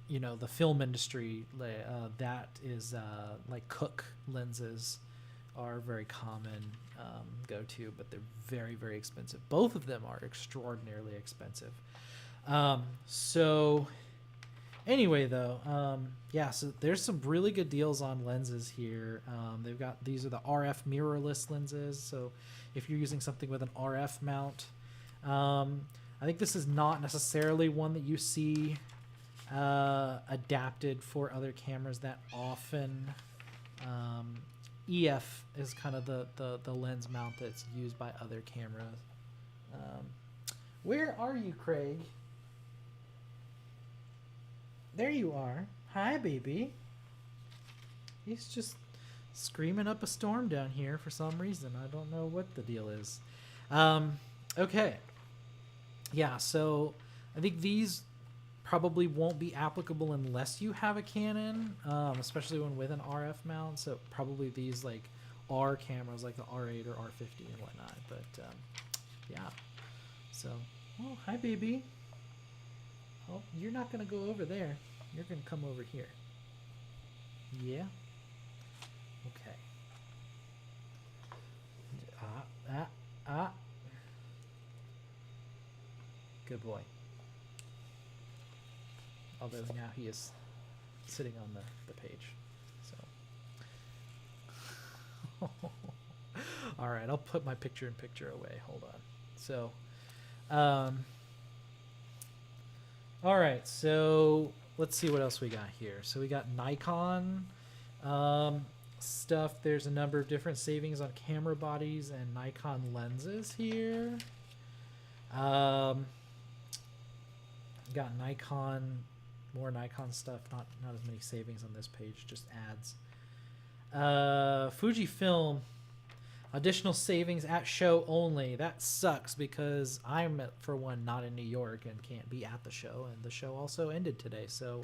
the film industry, that is like Cooke lenses are very common go-to, but they're very, very expensive. Both of them are extraordinarily expensive. So anyway, though, so there's some really good deals on lenses here. These are the RF mirrorless lenses. So if you're using something with an RF mount, I think this is not necessarily one that you see adapted for other cameras that often. EF is kind of the lens mount that's used by other cameras. Where are you, Craig? There you are. Hi, baby. He's just screaming up a storm down here for some reason. I don't know what the deal is. Okay. Yeah, so I think these probably won't be applicable unless you have a Canon, especially when with an RF mount. So probably these like R cameras like the R8 or R50 and whatnot. But yeah. So, oh, hi, baby. Oh, you're not going to go over there. You're going to come over here. Yeah? Okay. Good boy. Although now he is sitting on the page. So. All right, I'll put my picture-in-picture away. Hold on. So, all right, so let's see what else we got here. So we got Nikon stuff. There's a number of different savings on camera bodies and Nikon lenses here. Got Nikon, more Nikon stuff. Not as many savings on this page, just ads. Fujifilm. Additional savings at show only. That sucks because I'm, for one, not in New York and can't be at the show. And the show also ended today. So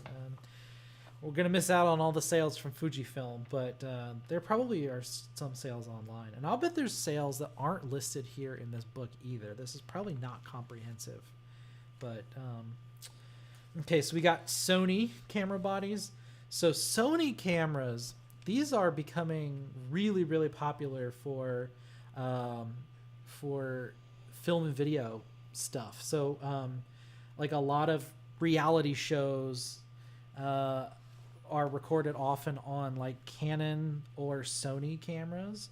we're going to miss out on all the sales from Fujifilm. But there probably are some sales online. And I'll bet there's sales that aren't listed here in this book either. This is probably not comprehensive. But, okay, so we got Sony camera bodies. So Sony cameras... These are becoming really, really popular for film and video stuff. So, like a lot of reality shows are recorded often on like Canon or Sony cameras,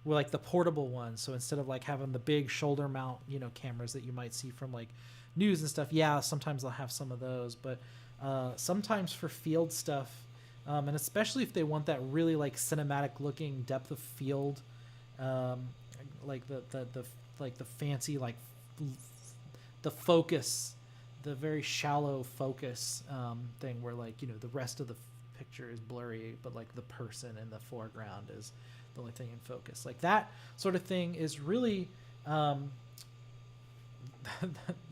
with like the portable ones. So instead of like having the big shoulder mount, cameras that you might see from like news and stuff, yeah, sometimes they'll have some of those, but sometimes for field stuff, and especially if they want that really like cinematic looking depth of field, um, like the fancy like the focus, the very shallow focus thing where like, you know, the rest of the picture is blurry, but like the person in the foreground is the only thing in focus. Like that sort of thing is really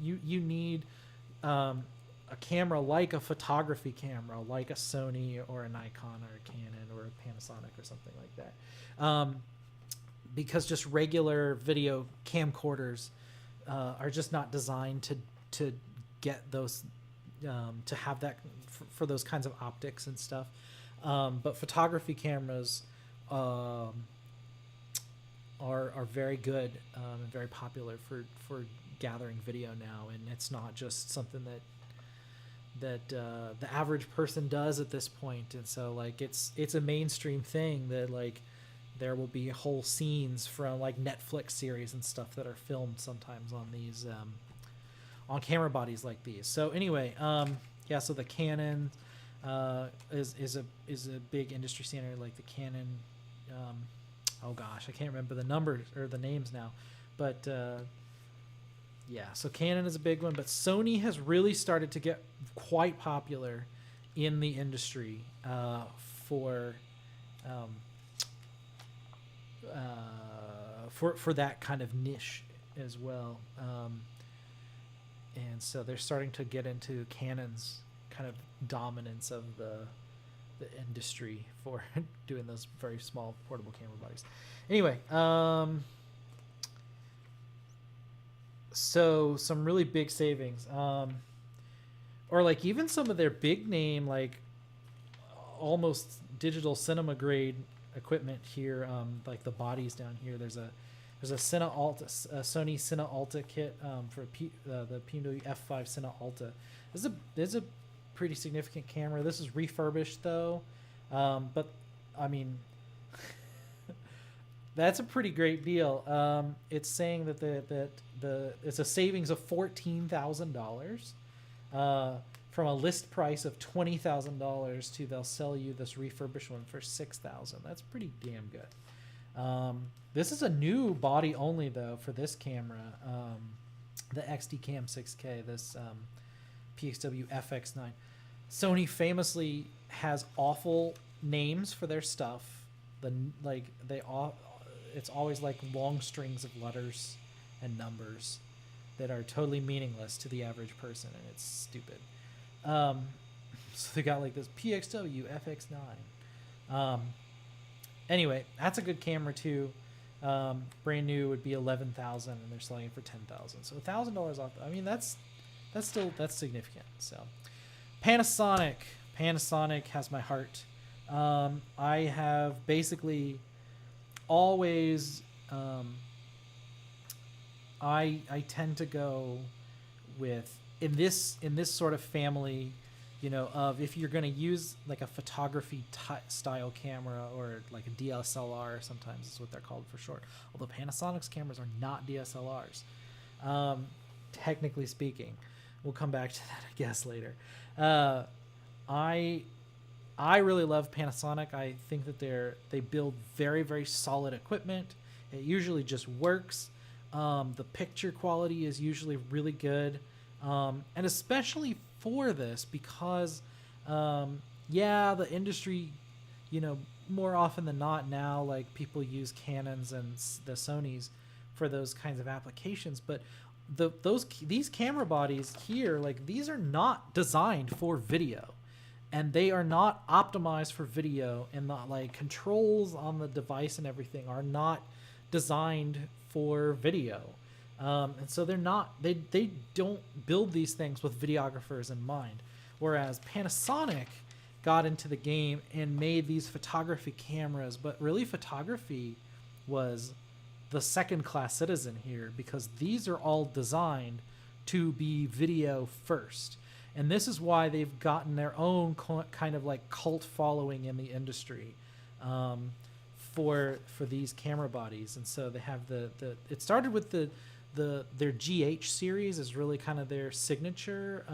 you need a camera like a photography camera, like a Sony or a Nikon or a Canon or a Panasonic or something like that, because just regular video camcorders are just not designed to get those to have that for those kinds of optics and stuff. But photography cameras are very good and very popular for gathering video now, and it's not just something that the average person does at this point. And so like it's a mainstream thing that like there will be whole scenes from like Netflix series and stuff that are filmed sometimes on these on camera bodies like these. So anyway, yeah, so the Canon is a big industry standard, like the Canon. Oh gosh, I can't remember the numbers or the names now, but yeah, so Canon is a big one, but Sony has really started to get quite popular in the industry for that kind of niche as well. And so they're starting to get into Canon's kind of dominance of the industry for doing those very small portable camera bodies. Anyway, so some really big savings, or like even some of their big name, like almost digital cinema grade equipment here, like the bodies down here. There's a Cine Alta, a Sony Cine Alta kit for the PMW F5 Cine Alta. This is a pretty significant camera. This is refurbished though, but I mean, that's a pretty great deal. It's saying that it's a savings of $14,000 from a list price of $20,000 to they'll sell you this refurbished one for $6,000. That's pretty damn good. This is a new body only though for this camera, the XD-Cam 6K, this PXW FX9. Sony famously has awful names for their stuff. It's always like long strings of letters and numbers that are totally meaningless to the average person, and it's stupid. So they got like this PXW FX9. Anyway, that's a good camera too. Brand new would be $11,000, and they're selling it for $10,000. So $1,000 off. I mean, that's significant. So Panasonic has my heart. I have basically always I tend to go with in this sort of family, you know, of if you're going to use like a photography style camera or like a DSLR, sometimes is what they're called for short. Although Panasonic's cameras are not DSLRs, technically speaking. We'll come back to that, I guess, later. I really love Panasonic. I think that they build very, very solid equipment. It usually just works. The picture quality is usually really good. And especially for this because, the industry, you know, more often than not now, like people use Canons and the Sonys for those kinds of applications. But these camera bodies here, like these are not designed for video. And they are not optimized for video, and the like controls on the device and everything are not designed for video. And so they don't build these things with videographers in mind. Whereas Panasonic got into the game and made these photography cameras, but really photography was the second class citizen here because these are all designed to be video first. And this is why they've gotten their own kind of like cult following in the industry for these camera bodies. And so they have it started with the their GH series is really kind of their signature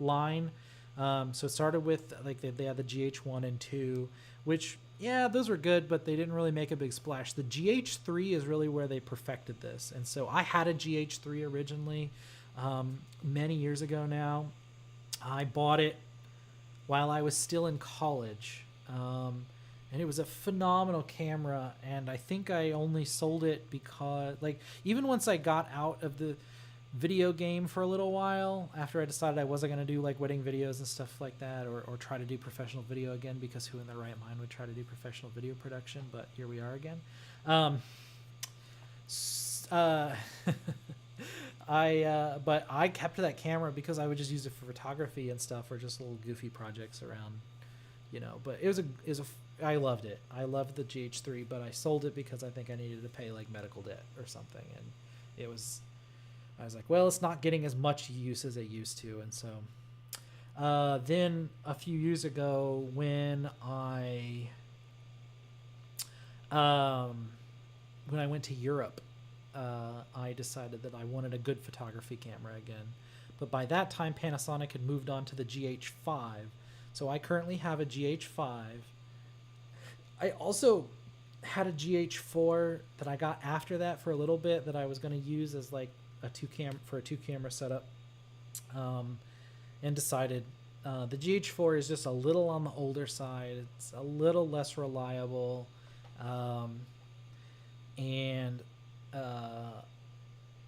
line. So it started with like they had the GH1 and 2, which yeah, those were good, but they didn't really make a big splash. The GH3 is really where they perfected this. And so I had a GH3 originally many years ago now. I bought it while I was still in college. And it was a phenomenal camera. And I think I only sold it because, like, even once I got out of the video game for a little while, after I decided I wasn't going to do like wedding videos and stuff like that, or try to do professional video again, because who in their right mind would try to do professional video production? But here we are again. But I kept that camera because I would just use it for photography and stuff, or just little goofy projects around, you know. But I loved it. I loved the GH3, but I sold it because I think I needed to pay like medical debt or something, and I was like, well, it's not getting as much use as it used to. And so then a few years ago, when I went to Europe, I decided that I wanted a good photography camera again. But by that time, Panasonic had moved on to the GH5. So I currently have a GH5. I also had a GH4 that I got after that for a little bit, that I was going to use as like a two camera setup, and decided the GH4 is just a little on the older side. It's a little less reliable, and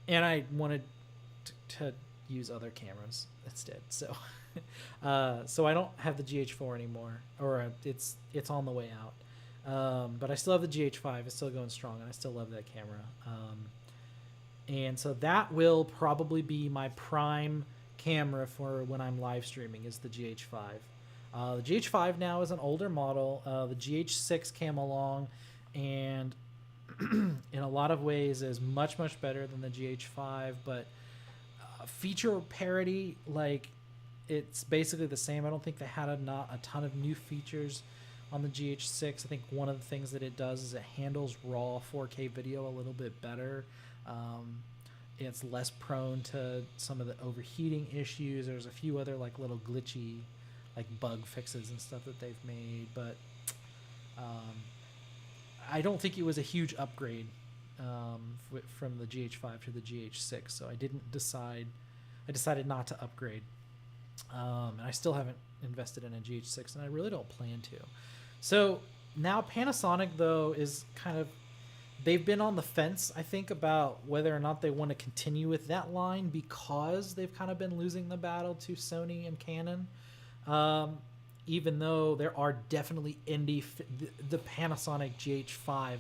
I wanted to use other cameras instead. So so I don't have the GH4 anymore, or it's on the way out. But I still have the GH5. It's still going strong, and I still love that camera. And so that will probably be my prime camera for when I'm live streaming, is the GH5. The GH5 now is an older model. The GH6 came along, and in a lot of ways is much, much better than the GH5, but feature parity, like, it's basically the same. I don't think they had not a ton of new features on the GH6. I think one of the things that it does is it handles raw 4K video a little bit better. It's less prone to some of the overheating issues. There's a few other like little glitchy like bug fixes and stuff that they've made, but I don't think it was a huge upgrade from the GH5 to the GH6, so I decided not to upgrade. And I still haven't invested in a GH6, and I really don't plan to. So now Panasonic, though, is kind of, they've been on the fence, I think, about whether or not they want to continue with that line, because they've kind of been losing the battle to Sony and Canon. Even though there are definitely the Panasonic GH5,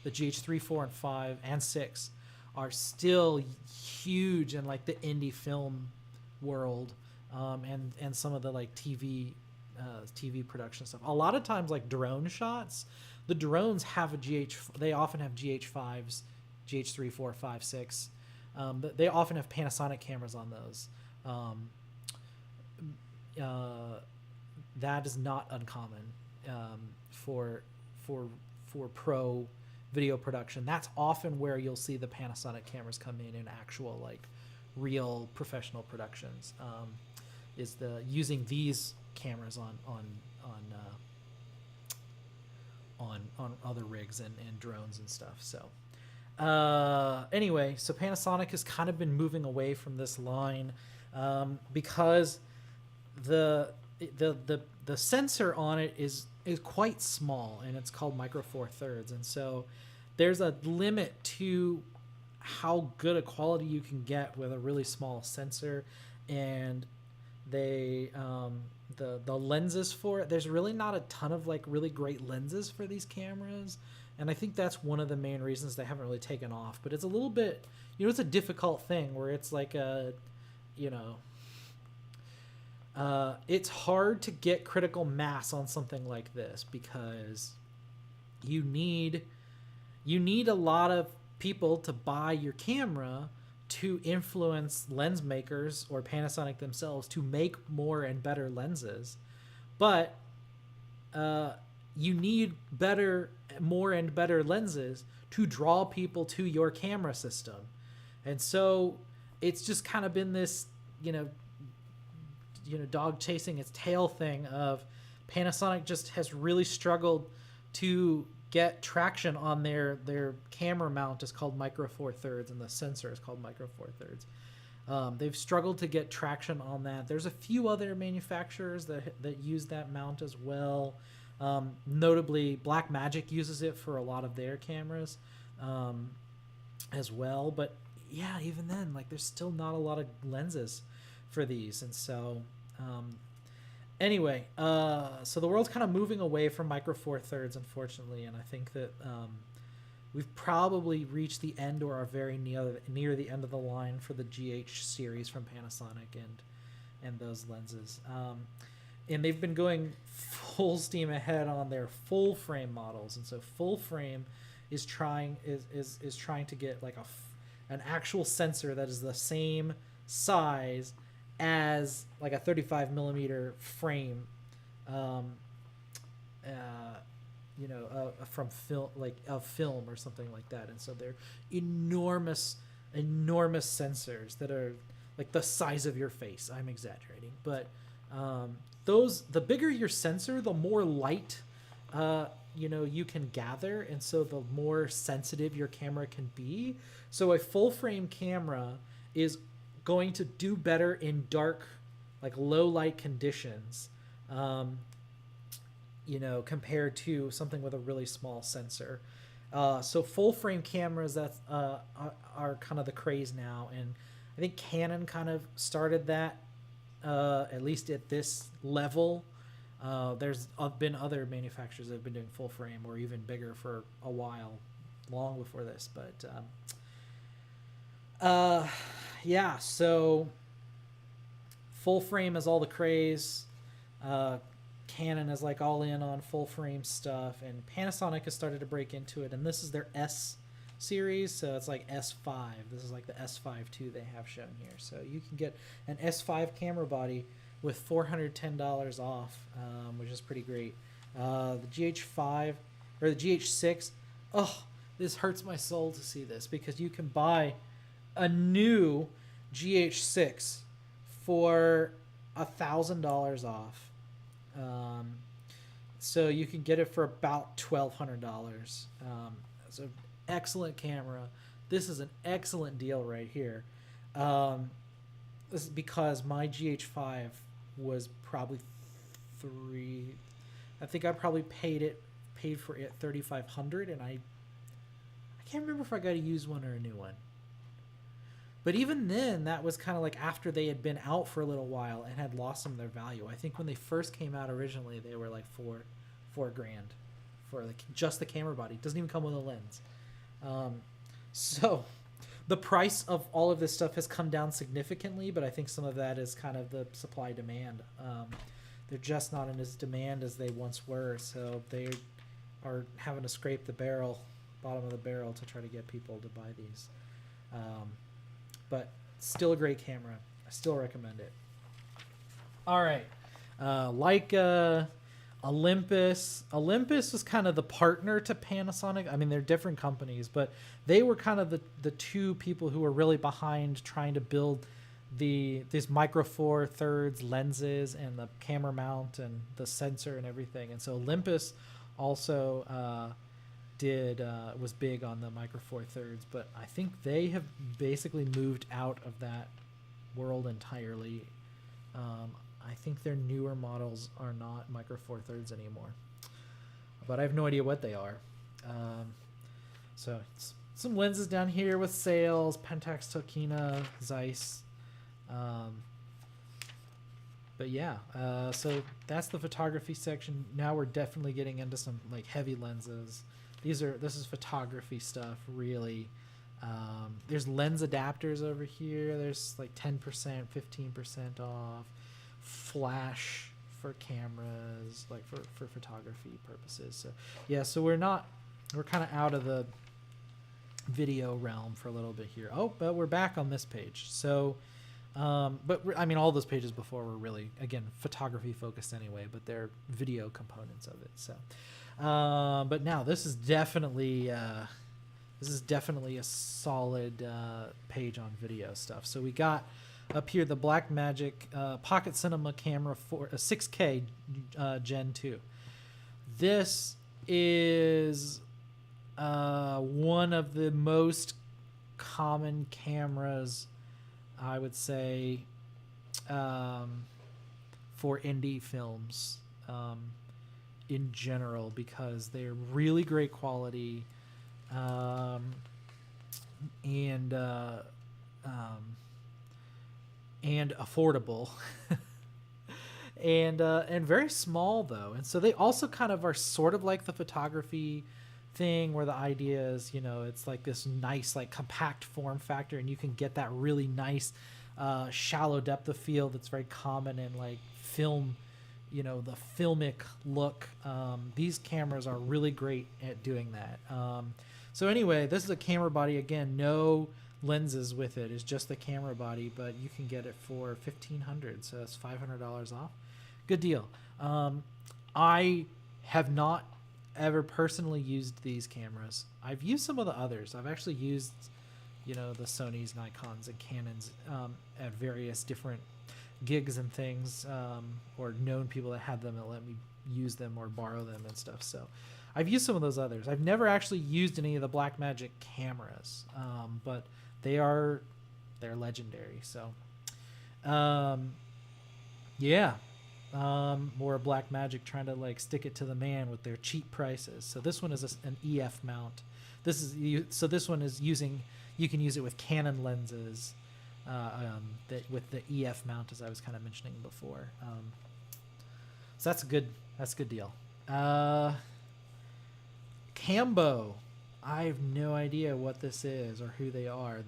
the GH3, 4, and 5, and 6 are still huge in like the indie film world, and some of the like TV production stuff. A lot of times, like drone shots, the drones have they often have GH5s, GH3, 4, 5, 6. But they often have Panasonic cameras on those. That is not uncommon for pro video production. That's often where you'll see the Panasonic cameras come in actual like real professional productions. Is using these cameras on other rigs and drones and stuff. So anyway, so Panasonic has kind of been moving away from this line because the sensor on it is quite small, and it's called Micro Four Thirds, and so there's a limit to how good a quality you can get with a really small sensor. And they the lenses for it, there's really not a ton of like really great lenses for these cameras, and I think that's one of the main reasons they haven't really taken off. But it's a little bit, it's a difficult thing where it's like it's hard to get critical mass on something like this, because you need a lot of people to buy your camera to influence lens makers or Panasonic themselves to make more and better lenses. But you need more and better lenses to draw people to your camera system. And so it's just kind of been this, dog chasing its tail thing of Panasonic just has really struggled to get traction on their camera mount is called Micro Four Thirds, and the sensor is called Micro Four Thirds. They've struggled to get traction on that. There's a few other manufacturers that use that mount as well. Notably, Blackmagic uses it for a lot of their cameras as well. But yeah, even then, like, there's still not a lot of lenses for these. And so anyway, so the world's kind of moving away from Micro Four Thirds, unfortunately. And I think that we've probably reached the end or are very near the end of the line for the GH series from Panasonic and those lenses. And they've been going full steam ahead on their full frame models. And so full frame is trying to get like an actual sensor that is the same size as like a 35 millimeter frame, from film, like of film or something like that. And so they're enormous sensors that are like the size of your face. I'm exaggerating, but the bigger your sensor, the more light you can gather, and so the more sensitive your camera can be. So a full frame camera is going to do better in dark, like low light conditions, compared to something with a really small sensor. So full frame cameras that are kind of the craze now, and I think Canon kind of started that, at least at this level. There's been other manufacturers that have been doing full frame or even bigger for a while, long before this. But yeah, so full frame is all the craze. Canon is like all in on full frame stuff, and Panasonic has started to break into it, and this is their S series, so it's like S5. This is like the S5 II they have shown here. So you can get an S5 camera body with $410 off, which is pretty great. The GH5 or the GH6, oh, this hurts my soul to see this, because you can buy a new GH6 for $1,000 off. So you can get it for about $1,200. So excellent camera. This is an excellent deal right here. This is because my GH5 was probably I think I probably paid for it $3,500, and I can't remember if I got a used one or a new one. But even then, that was kind of like after they had been out for a little while and had lost some of their value. I think when they first came out originally, they were like $4,000 for like just the camera body. It doesn't even come with a lens. So the price of all of this stuff has come down significantly, but I think some of that is kind of the supply demand. They're just not in as demand as they once were, so they are having to scrape the bottom of the barrel to try to get people to buy these. But still a great camera. I still recommend it. All right. Leica, Olympus. Olympus was kind of the partner to Panasonic. I mean, they're different companies, but they were kind of the two people who were really behind trying to build these Micro Four Thirds lenses and the camera mount and the sensor and everything. And so Olympus also was big on the Micro Four Thirds, but I think they have basically moved out of that world entirely. I think their newer models are not Micro Four Thirds anymore, but I have no idea what they are. So it's some lenses down here with sales: Pentax, Tokina, Zeiss. But yeah, so that's the photography section. Now we're definitely getting into some like heavy lenses. This is photography stuff, really. There's lens adapters over here. There's like 10%, 15% off. Flash for cameras, like for photography purposes. So yeah, so we're kind of out of the video realm for a little bit here. Oh, but we're back on this page. So, but I mean, all those pages before were really, again, photography focused anyway, but they're video components of it. So, but now this is definitely This is definitely a solid page on video stuff. So we got up here the Blackmagic Pocket Cinema Camera for 6K Gen 2. This is one of the most common cameras, I would say, for indie films in general, because they're really great quality and affordable. And very small though, and so they also kind of are sort of like the photography thing, where the idea is, you know, it's like this nice like compact form factor, and you can get that really nice shallow depth of field that's very common in like film, you know, the filmic look. These cameras are really great at doing that. So anyway, this is a camera body, again, no lenses with it, it's just the camera body, but you can get it for $1,500, so that's $500 off. Good deal. I have not ever personally used these cameras. I've used some of the others. I've actually used, you know, the Sonys, Nikons, and Canons at various different gigs and things, or known people that had them and let me use them or borrow them and stuff. So I've used some of those others. I've never actually used any of the Blackmagic cameras, but they're legendary. So yeah. More Blackmagic trying to like stick it to the man with their cheap prices. So this one is an EF mount. This one is using, you can use it with Canon lenses, that with the EF mount, as I was kind of mentioning before. So that's a good deal. Cambo, I have no idea what this is or who they are.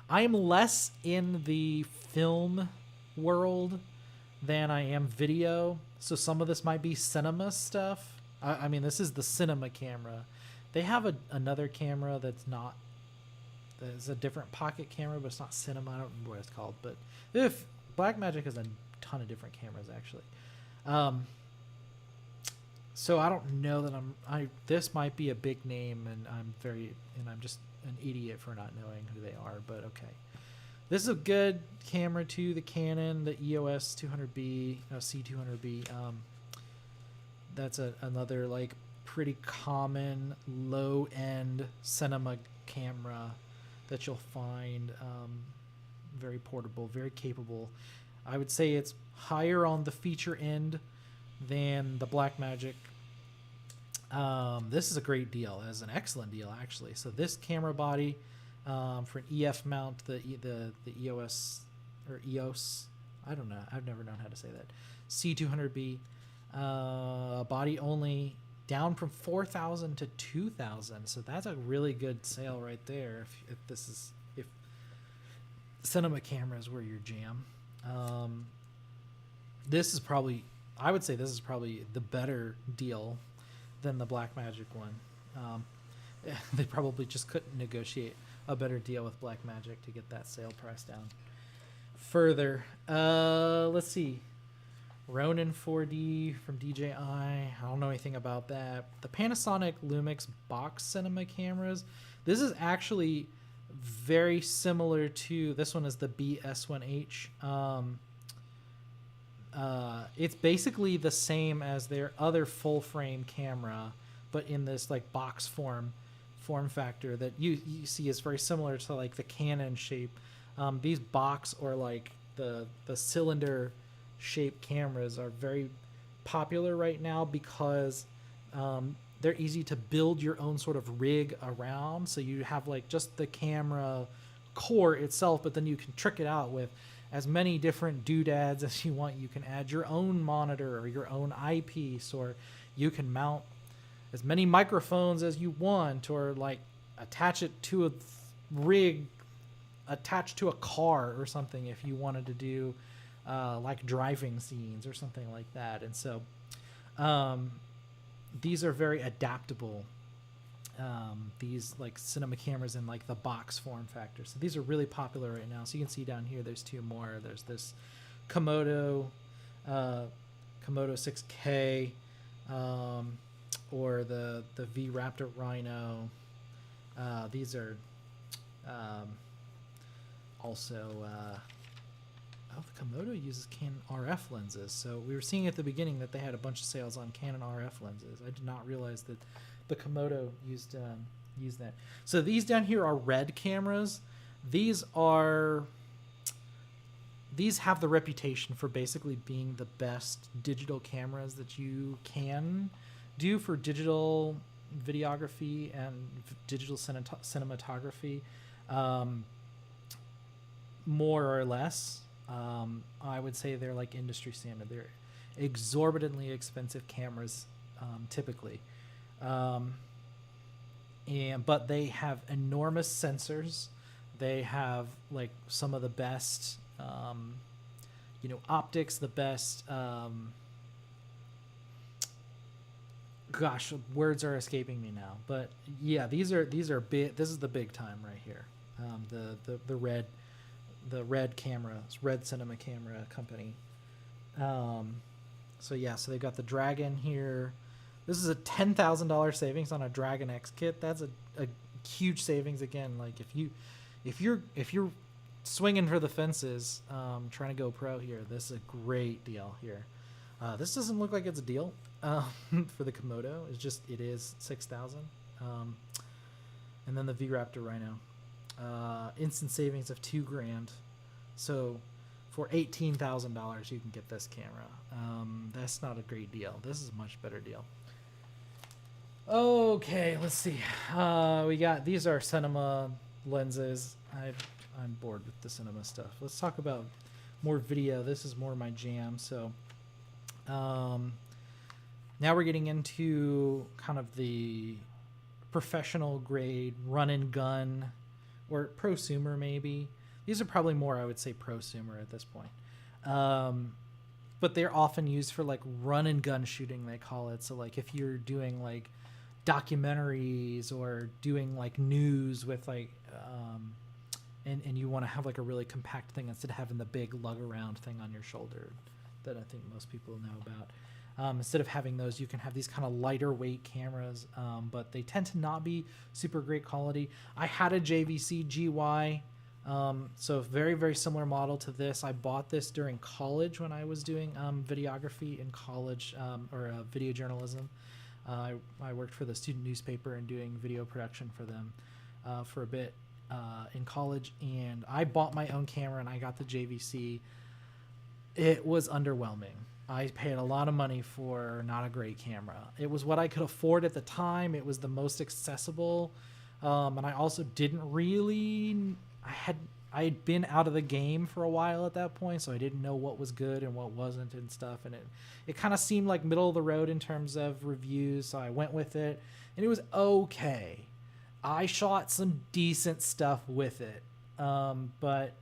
I am less in the film world than I am video, so some of this might be cinema stuff. I mean, this is the cinema camera. They have another camera that's a different pocket camera, but it's not cinema. I don't remember what it's called, but if Blackmagic has a ton of different cameras actually. So I don't know that this might be a big name, and I'm just an idiot for not knowing who they are, but okay. This is a good camera too, the Canon, the EOS 200B, C200B. That's another like pretty common low-end cinema camera that you'll find. Very portable, very capable. I would say it's higher on the feature end than the Blackmagic. This is a great deal. It's an excellent deal actually. So this camera body, for an EF mount, the EOS or EOS, I don't know, I've never known how to say that, C200B, body only, down from 4,000 to 2,000. So that's a really good sale right there. If cinema cameras were your jam. This is probably, I would say this is probably the better deal than the Blackmagic one. They probably just couldn't negotiate a better deal with Blackmagic to get that sale price down further. Let's see. Ronin 4D from DJI. I don't know anything about that. The Panasonic Lumix box cinema cameras. This is actually very similar to, this one is the BS1H. It's basically the same as their other full frame camera, but in this like box form factor that you see is very similar to like the Canon shape. These box or like the cylinder shaped cameras are very popular right now because they're easy to build your own sort of rig around. So you have like just the camera core itself, but then you can trick it out with as many different doodads as you want. You can add your own monitor or your own eyepiece, or you can mount as many microphones as you want, or like attach it to a rig attached to a car or something if you wanted to do like driving scenes or something like that. And so these are very adaptable, these like cinema cameras in like the box form factor. So these are really popular right now. So you can see down here there's two more. There's this Komodo 6K, or the V Raptor Rhino, These are also oh, the Komodo uses Canon RF lenses. So we were seeing at the beginning that they had a bunch of sales on Canon RF lenses. I did not realize that the Komodo used that. So these down here are RED cameras. These have the reputation for basically being the best digital cameras that you can do for digital videography and digital cinematography, more or less. I would say they're like industry standard. They're exorbitantly expensive cameras, typically, but they have enormous sensors. They have like some of the best, optics, the best. Gosh, words are escaping me now. But yeah, these are big. This is the big time right here. The Red cameras, Red Cinema Camera Company. So they've got the Dragon here. This is a $10,000 savings on a Dragon X kit. That's a huge savings again. Like if you're swinging for the fences, trying to go pro here, this is a great deal here. This doesn't look like it's a deal for the Komodo. It is $6,000. And then the V-Raptor Rhino, instant savings of $2,000. So for $18,000, you can get this camera. That's not a great deal. This is a much better deal. Okay, let's see. These are cinema lenses. I'm bored with the cinema stuff. Let's talk about more video. This is more my jam. So now we're getting into kind of the professional grade run and gun, or prosumer maybe. These are probably more, I would say, prosumer at this point. But they're often used for like run and gun shooting, they call it. So like if you're doing like documentaries or doing like news with like and you want to have like a really compact thing instead of having the big lug around thing on your shoulder that I think most people know about. Instead of having those, you can have these kind of lighter weight cameras, but they tend to not be super great quality. I had a JVC GY, so very, very similar model to this. I bought this during college when I was doing videography in college, or video journalism. I worked for the student newspaper and doing video production for them for a bit in college, and I bought my own camera and I got the JVC. It was underwhelming. I paid a lot of money for not a great camera. It was what I could afford at the time. It was the most accessible, and I also didn't really. I had been out of the game for a while at that point, so I didn't know what was good and what wasn't and stuff. And it kind of seemed like middle of the road in terms of reviews, so I went with it, and it was okay. I shot some decent stuff with it, but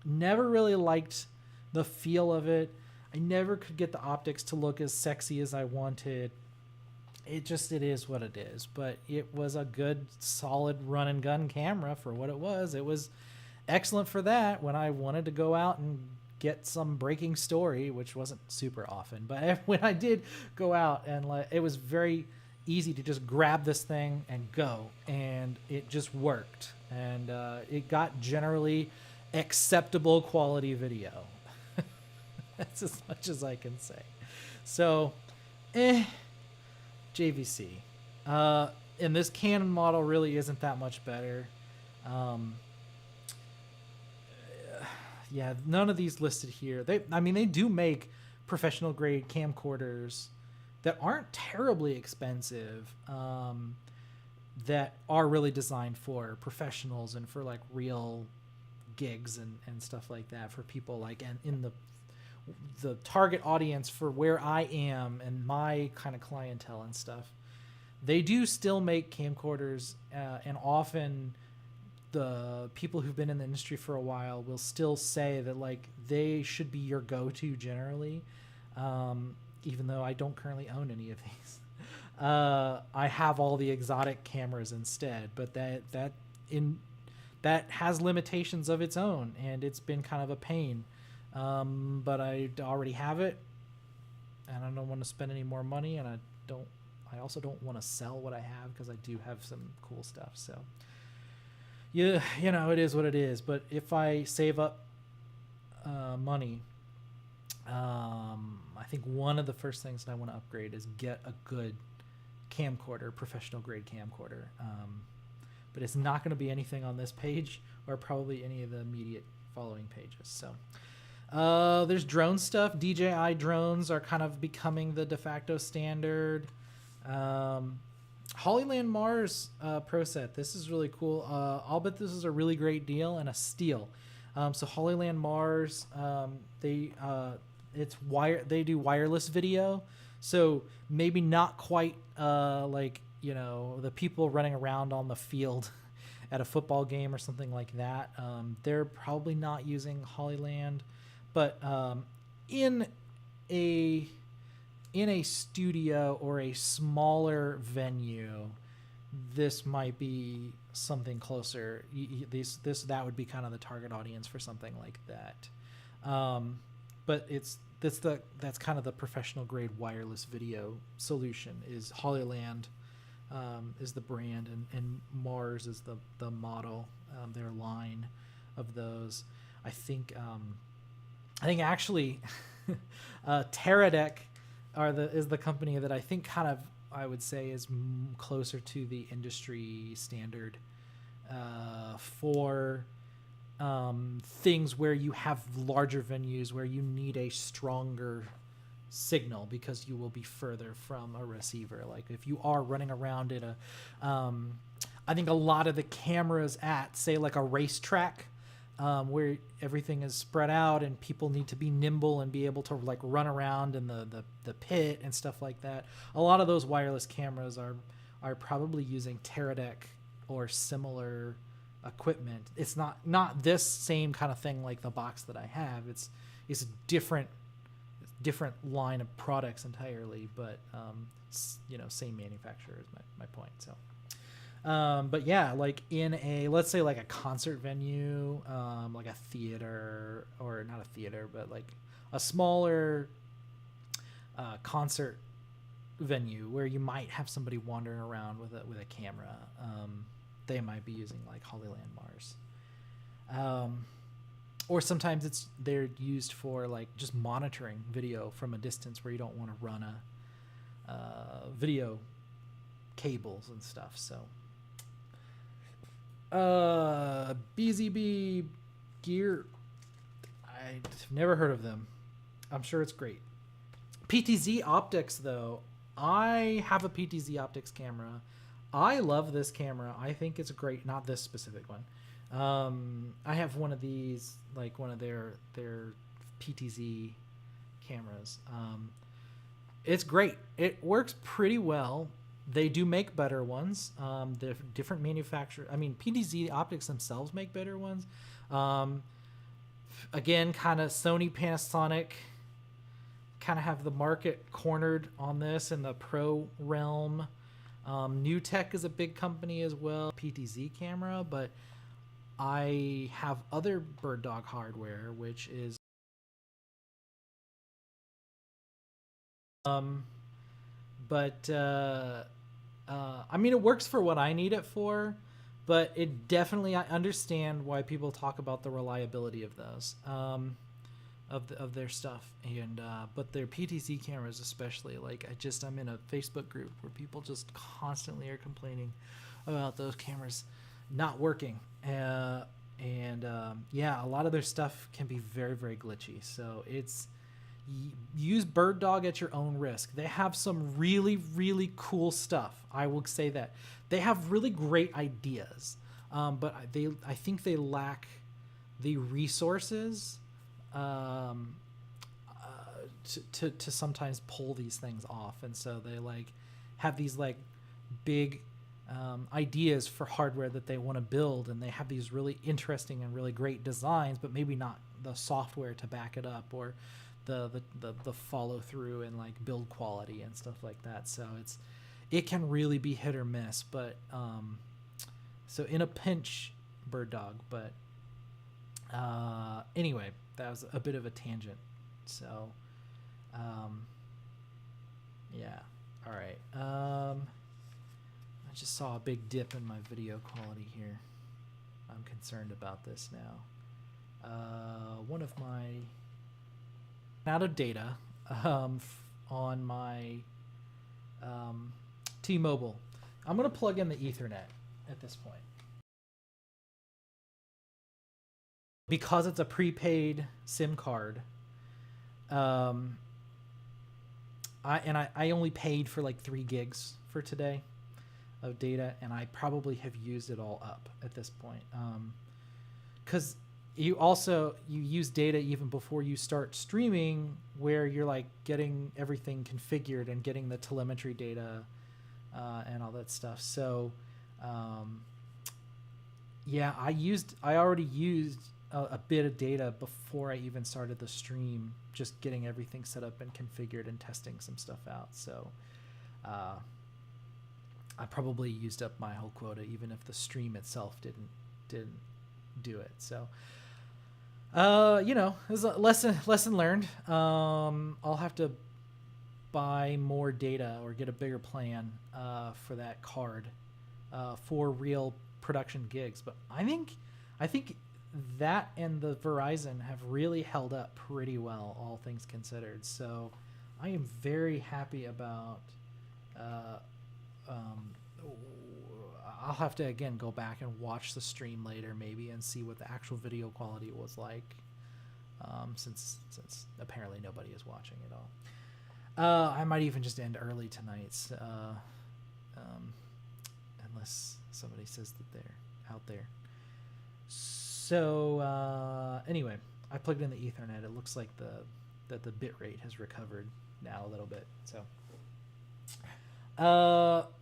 never really liked the feel of it. I never could get the optics to look as sexy as I wanted. It is what it is. But it was a good, solid run and gun camera for what it was. It was excellent for that when I wanted to go out and get some breaking story, which wasn't super often. But when I did go out, and it was very easy to just grab this thing and go. And it just worked. And it got generally acceptable quality video. That's as much as I can say. So, JVC. And this Canon model really isn't that much better. Yeah, none of these listed here. They do make professional grade camcorders that aren't terribly expensive, that are really designed for professionals and for like real gigs and stuff like that, for people like in the target audience for where I am and my kind of clientele and stuff. They do still make camcorders, and often the people who've been in the industry for a while will still say that like they should be your go-to generally, even though I don't currently own any of these. I have all the exotic cameras instead, but that has limitations of its own, and it's been kind of a pain. But I already have it, and I don't want to spend any more money, and I also don't want to sell what I have, because I do have some cool stuff. So Yeah, you know, it is what it is. But if I save up money, I think one of the first things that I want to upgrade is get a good camcorder, professional grade camcorder. But it's not going to be anything on this page or probably any of the immediate following pages. So there's drone stuff. DJI drones are kind of becoming the de facto standard. Hollyland Mars Pro Set. This is really cool. I'll bet this is a really great deal and a steal. So Hollyland Mars, they do wireless video. So maybe not quite like, you know, the people running around on the field at a football game or something like that. They're probably not using Hollyland, but in a studio or a smaller venue, this might be something closer. That would be kind of the target audience for something like that. But that's kind of the professional grade wireless video solution. Is Hollyland is the brand, and Mars is the model, their line of those. I think actually Teradek is the company that I think kind of, I would say, is closer to the industry standard for things where you have larger venues where you need a stronger signal because you will be further from a receiver. Like if you are running around in I think a lot of the cameras at, say, like a racetrack, where everything is spread out and people need to be nimble and be able to like run around in the pit and stuff like that. A lot of those wireless cameras are probably using Teradek or similar equipment. It's not this same kind of thing like the box that I have. It's a different line of products entirely, but you know, same manufacturer is my point. So but yeah, like in a, let's say like a concert venue, like a theater, or not a theater, but like a smaller concert venue where you might have somebody wandering around with a camera, they might be using like Hollyland Mars. Or sometimes they're used for like just monitoring video from a distance where you don't want to run video cables and stuff. So BZB gear, I've never heard of them. I'm sure it's great. PTZ Optics, though, I have a PTZ Optics camera. I love this camera. I think it's great. Not this specific one. I have one of these, like one of their PTZ cameras. It's great. It works pretty well. They do make better ones. The different manufacturer. I mean, PTZ Optics themselves make better ones. Again, kind of Sony, Panasonic, kind of have the market cornered on this in the pro realm. NewTek is a big company as well. PTZ camera, but I have other Bird Dog hardware, which is I mean, it works for what I need it for, but it definitely, I understand why people talk about the reliability of those, of their stuff, and but their PTZ cameras especially. Like I'm in a Facebook group where people just constantly are complaining about those cameras not working, yeah, a lot of their stuff can be very, very glitchy. So use Bird Dog at your own risk. They have some really, really cool stuff. I will say that they have really great ideas, but I think they lack the resources to sometimes pull these things off, and so they like have these like big ideas for hardware that they want to build, and they have these really interesting and really great designs, but maybe not the software to back it up, or the follow through and like build quality and stuff like that. So it can really be hit or miss. But so in a pinch, Bird Dog. But anyway, that was a bit of a tangent. So yeah, all right. I just saw a big dip in my video quality here. I'm concerned about this now. One of my out of data on my T-Mobile. I'm going to plug in the Ethernet at this point. Because it's a prepaid SIM card, I only paid for like 3 gigs for today of data, and I probably have used it all up at this point. Because you use data even before you start streaming, where you're like getting everything configured and getting the telemetry data and all that stuff. So yeah, I already used a bit of data before I even started the stream, just getting everything set up and configured and testing some stuff out. So I probably used up my whole quota, even if the stream itself didn't do it. So you know, it was a lesson learned. I'll have to buy more data or get a bigger plan for that card for real production gigs. But I think that and the Verizon have really held up pretty well, all things considered. So I am very happy about. I'll have to again go back and watch the stream later maybe and see what the actual video quality was like, since apparently nobody is watching it all. I might even just end early tonight, unless somebody says that they're out there. So anyway, I plugged in the Ethernet. It looks like the bit rate has recovered now a little bit. So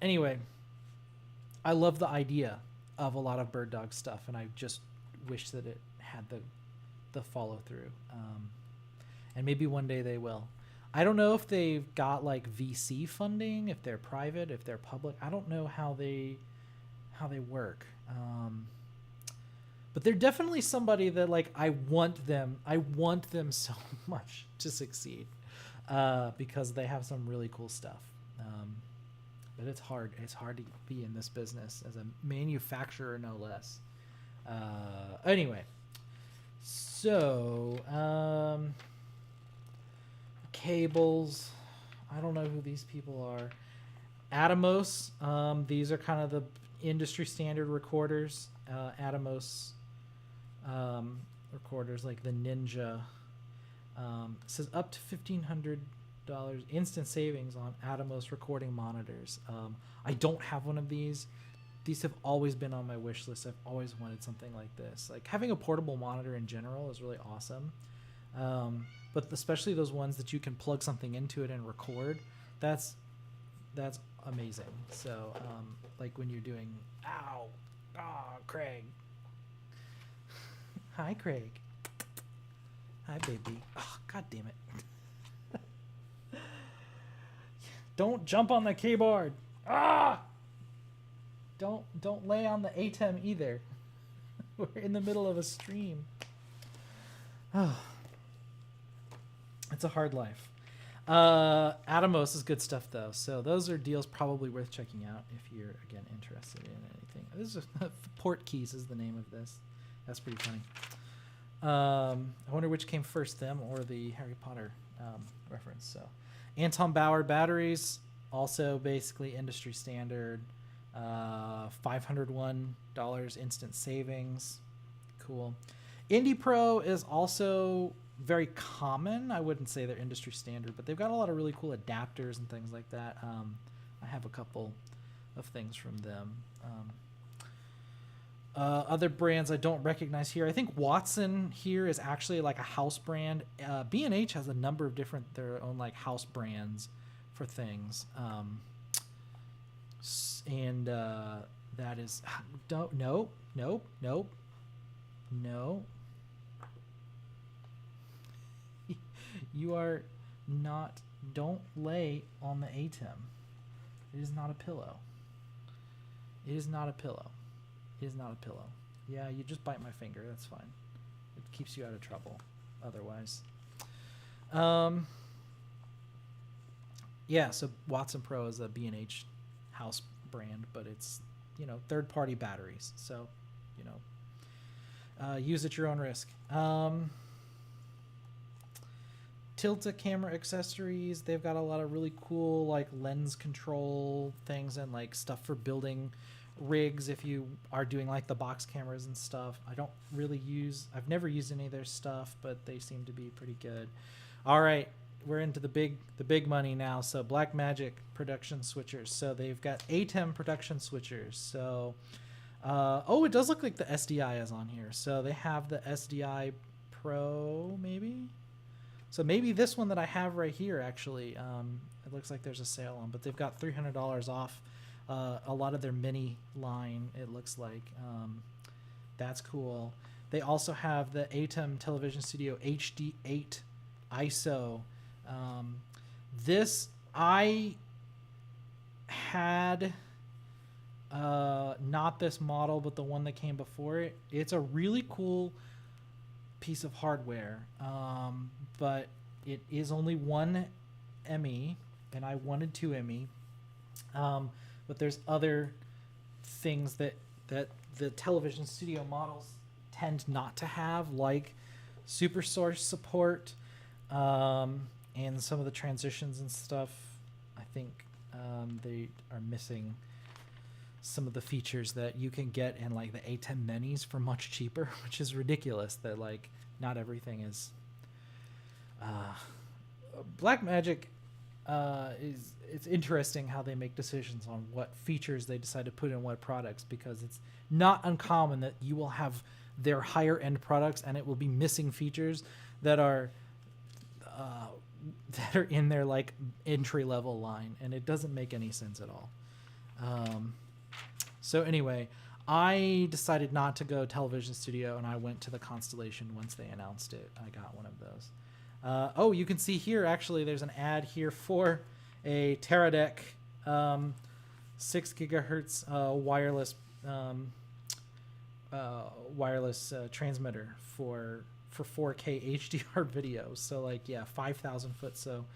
anyway, I love the idea of a lot of Bird Dog stuff, and I just wish that it had the follow through. And maybe one day they will. I don't know if they've got like VC funding, if they're private, if they're public. I don't know how they work. But they're definitely somebody that like I want them so much to succeed, because they have some really cool stuff. But it's hard to be in this business as a manufacturer, no less. Anyway, so cables, I don't know who these people are. Atomos, these are kind of the industry standard recorders. Atomos recorders like the Ninja. Says up to $1,500 instant savings on Atomos recording monitors. I don't have one of these. These have always been on my wish list. I've always wanted something like this. Like having a portable monitor in general is really awesome. But especially those ones that you can plug something into it and record, that's amazing. So like when you're doing Craig. Hi, Craig. Hi, baby. Oh, God damn it. Don't jump on the keyboard. Don't lay on the ATEM either. We're in the middle of a stream. Oh. It's a hard life. Atomos is good stuff though. So those are deals probably worth checking out if you're again interested in anything. This is Portkeys is the name of this. That's pretty funny. I wonder which came first, them or the Harry Potter reference. So Anton Bauer batteries, also basically industry standard. $501 instant savings. Cool. Indie Pro is also very common. I wouldn't say they're industry standard, but they've got a lot of really cool adapters and things like that. I have a couple of things from them. Other brands I don't recognize here. I think Watson here is actually like a house brand. B&H has a number of different their own like house brands for things. And that is no. You are not. Don't lay on the ATEM. It is not a pillow. It is not a pillow. It is not a pillow. Yeah, you just bite my finger. That's fine. It keeps you out of trouble. Otherwise. Yeah. So Watson Pro is a B&H house brand, but it's third-party batteries. So use at your own risk. Tilta camera accessories. They've got a lot of really cool like lens control things and like stuff for building rigs if you are doing like the box cameras and stuff. I've never used any of their stuff, but they seem to be pretty good. All right, we're into the big money now. So Blackmagic production switchers. So they've got ATEM production switchers. So oh, it does look like the SDI is on here. So they have the SDI Pro maybe. So maybe this one that I have right here actually. It looks like there's a sale on, but they've got $300 off a lot of their mini line. It looks like that's cool. They also have the ATEM Television Studio HD8 ISO. This I had not this model, but the one that came before it. It's a really cool piece of hardware, but it is only one ME, and I wanted 2 ME. But there's other things that the Television Studio models tend not to have, like super source support, and some of the transitions and stuff. I think they are missing some of the features that you can get in like the ATEM minis for much cheaper, which is ridiculous that like not everything is Blackmagic. It's interesting how they make decisions on what features they decide to put in what products, because it's not uncommon that you will have their higher end products and it will be missing features that are in their like entry level line, and it doesn't make any sense at all. So anyway, I decided not to go Television Studio, and I went to the Constellation once they announced it. I got one of those. Oh, you can see here, actually, there's an ad here for a Teradek 6 gigahertz wireless transmitter for 4K HDR video. So like, yeah, 5,000 foot. So,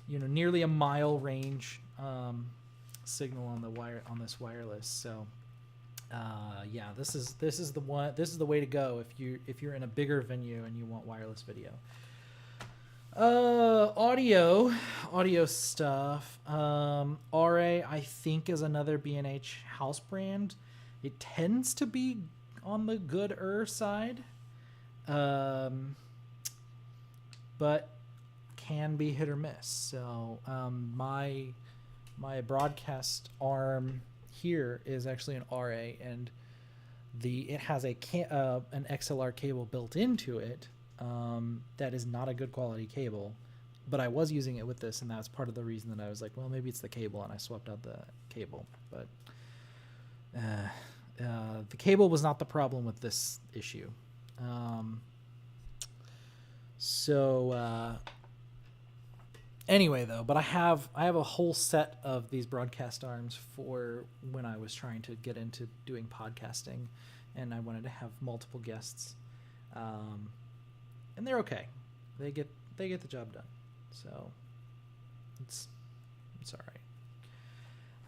you know, nearly a mile range signal on the wire on this wireless. So yeah, this is the way to go if you're in a bigger venue and you want wireless video. Audio stuff. RA, I think, is another B&H house brand. It tends to be on the gooder side, but can be hit or miss. So my broadcast arm here is actually an RA, and it has an XLR cable built into it. That is not a good quality cable, but I was using it with this, and that's part of the reason that I was like, well, maybe it's the cable, and I swapped out the cable. But the cable was not the problem with this issue. Anyway, though, but I have a whole set of these broadcast arms for when I was trying to get into doing podcasting, and I wanted to have multiple guests. And they're okay. They get the job done. So it's all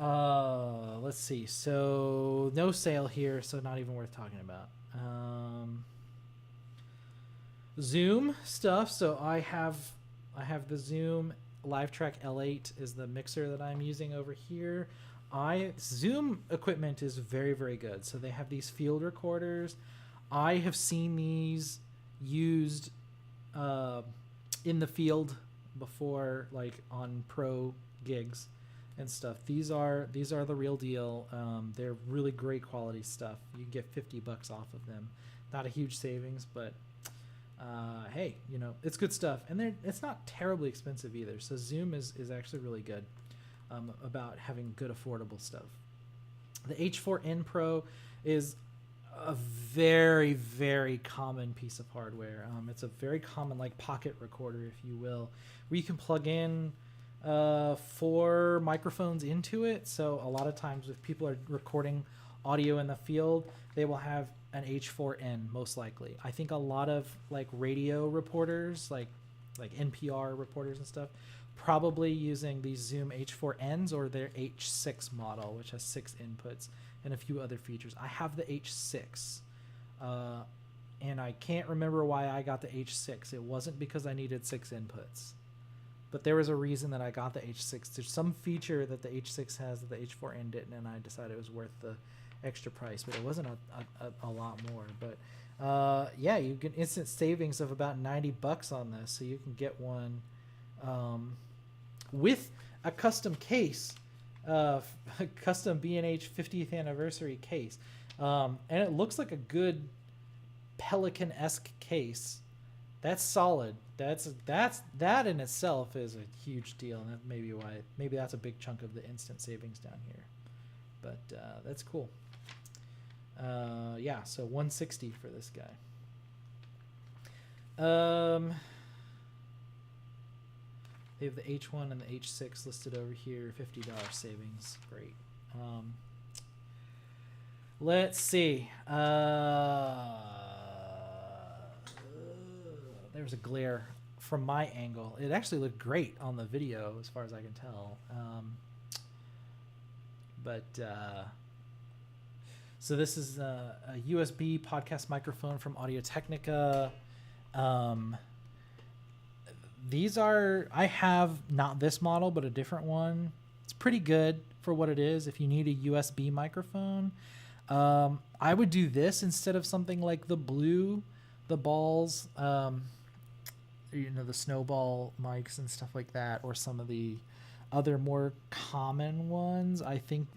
right. Let's see. So no sale here, so not even worth talking about. Zoom stuff. So I have the Zoom LiveTrack L8 is the mixer that I'm using over here. Zoom equipment is very, very good. So they have these field recorders. I have seen these used in the field before, like on pro gigs and stuff. These are the real deal. They're really great quality stuff. You can get $50 off of them. Not a huge savings, but hey, you know, it's good stuff, and it's not terribly expensive either. So Zoom is actually really good about having good affordable stuff. The H4n Pro is a very, very common piece of hardware. It's a very common like pocket recorder, if you will, where you can plug in 4 microphones into it. So a lot of times if people are recording audio in the field, they will have an H4n most likely. I think a lot of like radio reporters, like NPR reporters and stuff, probably using these Zoom H4n's or their H6 model, which has 6 inputs and a few other features. I have the H6. and I can't remember why I got the H6. It wasn't because I needed 6 inputs, but there was a reason that I got the H6. There's some feature that the H6 has that the H4n didn't, and I decided it was worth the extra price, but it wasn't a lot more. But yeah, you get instant savings of about $90 on this, so you can get one with a custom case, custom B&H 50th anniversary case, and it looks like a good Pelican-esque case. That's solid. That in itself is a huge deal, and that maybe that's a big chunk of the instant savings down here. But that's cool. Yeah, so 160 for this guy. They have the H1 and the H6 listed over here. $50 savings. Great. Let's see. There was a glare from my angle. It actually looked great on the video as far as I can tell. So this is a USB podcast microphone from Audio-Technica. These are, I have not this model, but a different one. It's pretty good for what it is. If you need a USB microphone, I would do this instead of something like the balls, the snowball mics and stuff like that, or some of the other more common ones. I think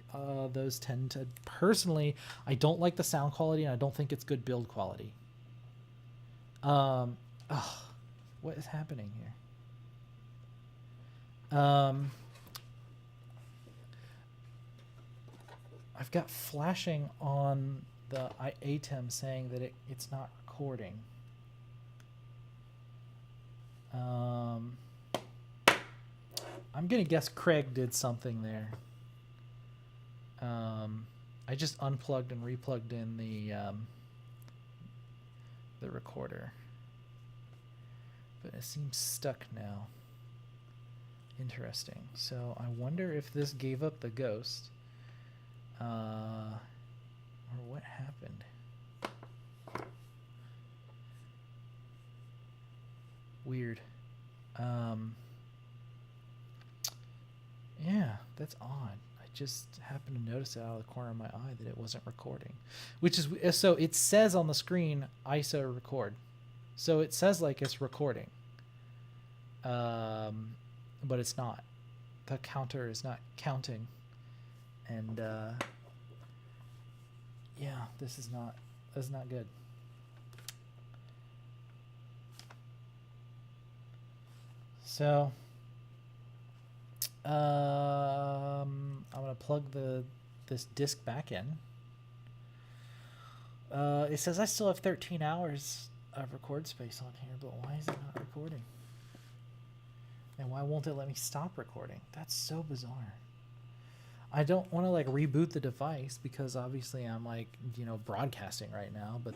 those tend to, personally, I don't like the sound quality, and I don't think it's good build quality. What is happening here? I've got flashing on the ATEM saying that it's not recording. I'm gonna guess Craig did something there. I just unplugged and replugged in the recorder, but it seems stuck now. Interesting. So I wonder if this gave up the ghost, or what happened. Weird. Yeah, that's odd. I just happened to notice it out of the corner of my eye that it wasn't recording, which is, so it says on the screen ISO record, so it says like it's recording, but it's not. The counter is not counting, and yeah, this is not good. So I'm gonna plug this disc back in. It says I still have 13 hours of record space on here, but why is it not recording? And why won't it let me stop recording? That's so bizarre. I don't want to like reboot the device because obviously I'm like, broadcasting right now, but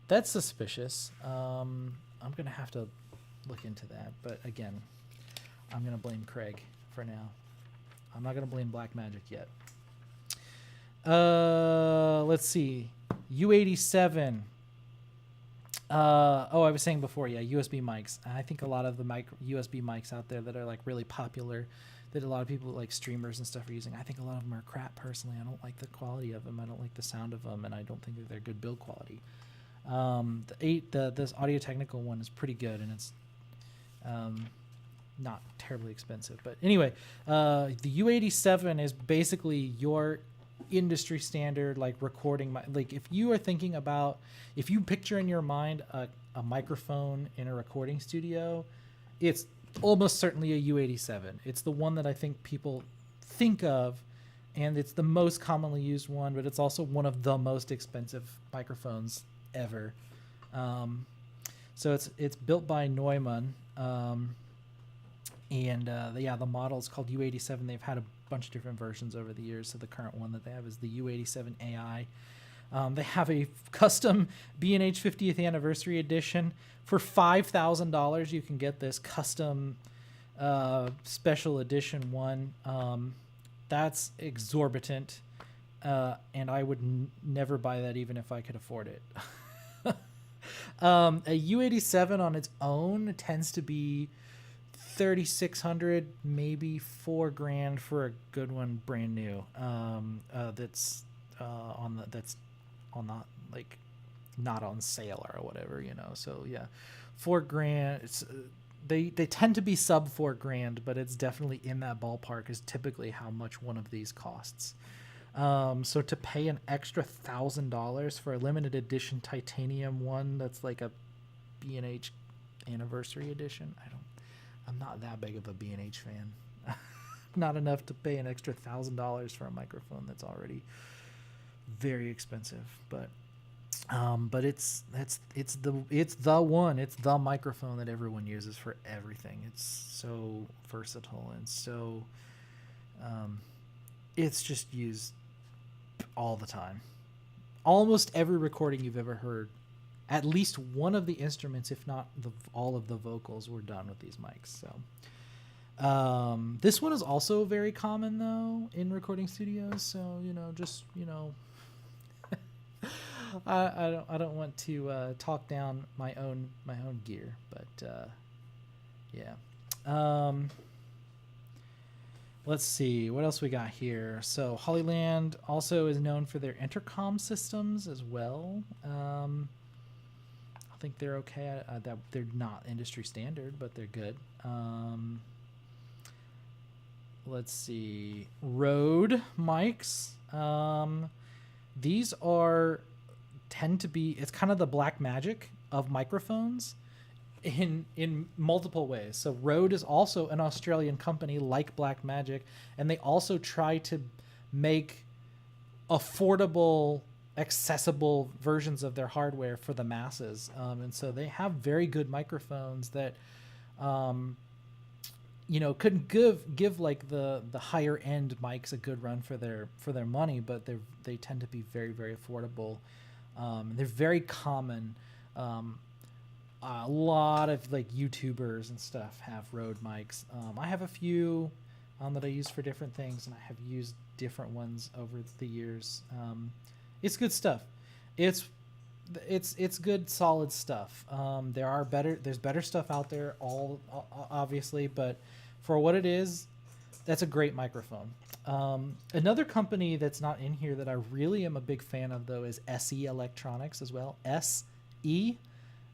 that's suspicious. I'm gonna have to look into that, but again, I'm gonna blame Craig for now. I'm not gonna blame Blackmagic yet. Let's see, U87. I was saying before, yeah, USB mics. I think a lot of the USB mics out there that are like really popular, that a lot of people like streamers and stuff are using, I think a lot of them are crap. Personally, I don't like the quality of them. I don't like the sound of them, and I don't think that they're good build quality. This Audio-Technica one is pretty good, and it's not terribly expensive. But anyway, the U87 is basically your industry standard like recording. Like if you are thinking about, if you picture in your mind a microphone in a recording studio, it's almost certainly a U87. It's the one that I think people think of, and it's the most commonly used one, but it's also one of the most expensive microphones ever. So it's built by Neumann, and the model is called U87. They've had a bunch of different versions over the years, so the current one that they have is the U87 AI. They have a custom B&H 50th anniversary edition. For $5,000, you can get this custom special edition one. That's exorbitant, and I would never buy that even if I could afford it. A U87 on its own tends to be 3,600, maybe $4,000 for a good one, brand new. That's on the like not on sale or whatever, you know. So yeah, $4,000. It's they tend to be sub $4,000, but it's definitely in that ballpark. Is typically how much one of these costs. So to pay an extra $1,000 for a limited edition titanium one that's like a B&H anniversary edition, I'm not that big of a B&H fan. Not enough to pay an extra $1,000 for a microphone that's already very expensive. But it's the microphone that everyone uses for everything. It's so versatile and so it's just used all the time. Almost every recording you've ever heard, at least one of the instruments, if not all of the vocals, were done with these mics. So this one is also very common though in recording studios. So I don't want to talk down my own gear, but yeah. Let's see what else we got here. So Hollyland also is known for their intercom systems as well. I think they're okay. That they're not industry standard, but they're good. Let's see, Rode mics. These tend to be. It's kind of the black magic of microphones in multiple ways. So Rode is also an Australian company like Blackmagic, and they also try to make affordable, accessible versions of their hardware for the masses. And so they have very good microphones that couldn't give like the higher end mics a good run for their money, but they tend to be very, very affordable. They're very common. A lot of like YouTubers and stuff have Rode mics. I have a few that I use for different things, and I have used different ones over the years. It's good stuff. It's good, solid stuff. There's better stuff out there, obviously, but for what it is, that's a great microphone. Another company that's not in here that I really am a big fan of though is SE Electronics as well. SE.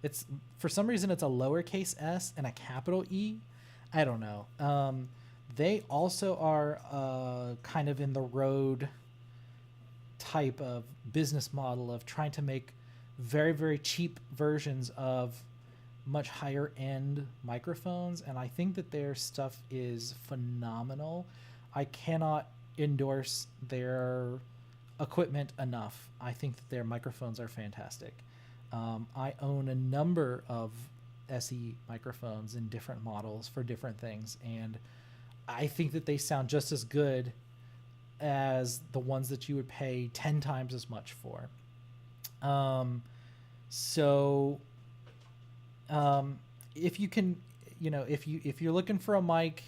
It's for some reason it's a lowercase s and a capital E. I don't know. They also are kind of in the Rode type of business model of trying to make very, very cheap versions of much higher end microphones, and I think that their stuff is phenomenal. I cannot endorse their equipment enough. I think that their microphones are fantastic. I own a number of SE microphones in different models for different things, and I think that they sound just as good as the ones that you would pay 10 times as much for. If you can, if you're looking for a mic,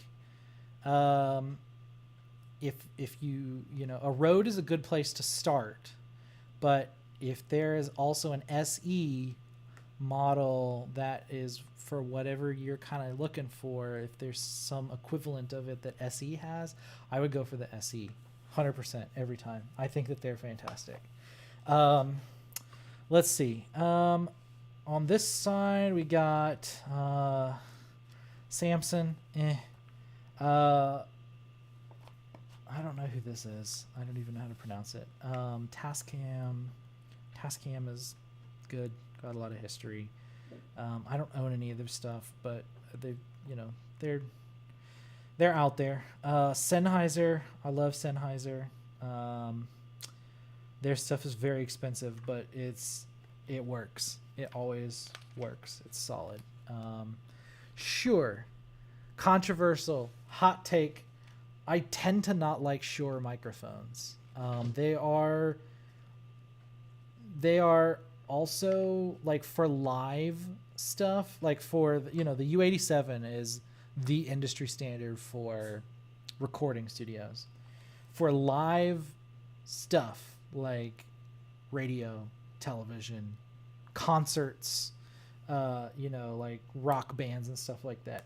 if you a Rode is a good place to start, but if there is also an SE model that is for whatever you're kind of looking for, if there's some equivalent of it that SE has, I would go for the SE 100% every time. I think that they're fantastic. Let's see. On this side, we got Samson. I don't know who this is. I don't even know how to pronounce it. Tascam. Tascam is good. Got a lot of history. I don't own any of their stuff, but they're out there. Sennheiser. I love Sennheiser. Their stuff is very expensive, but it works. It always works. It's solid. Shure. Controversial. Hot take. I tend to not like Shure microphones. They are also like for live stuff, like for the U87 is the industry standard for recording studios. For live stuff like radio, television, concerts, like rock bands and stuff like that.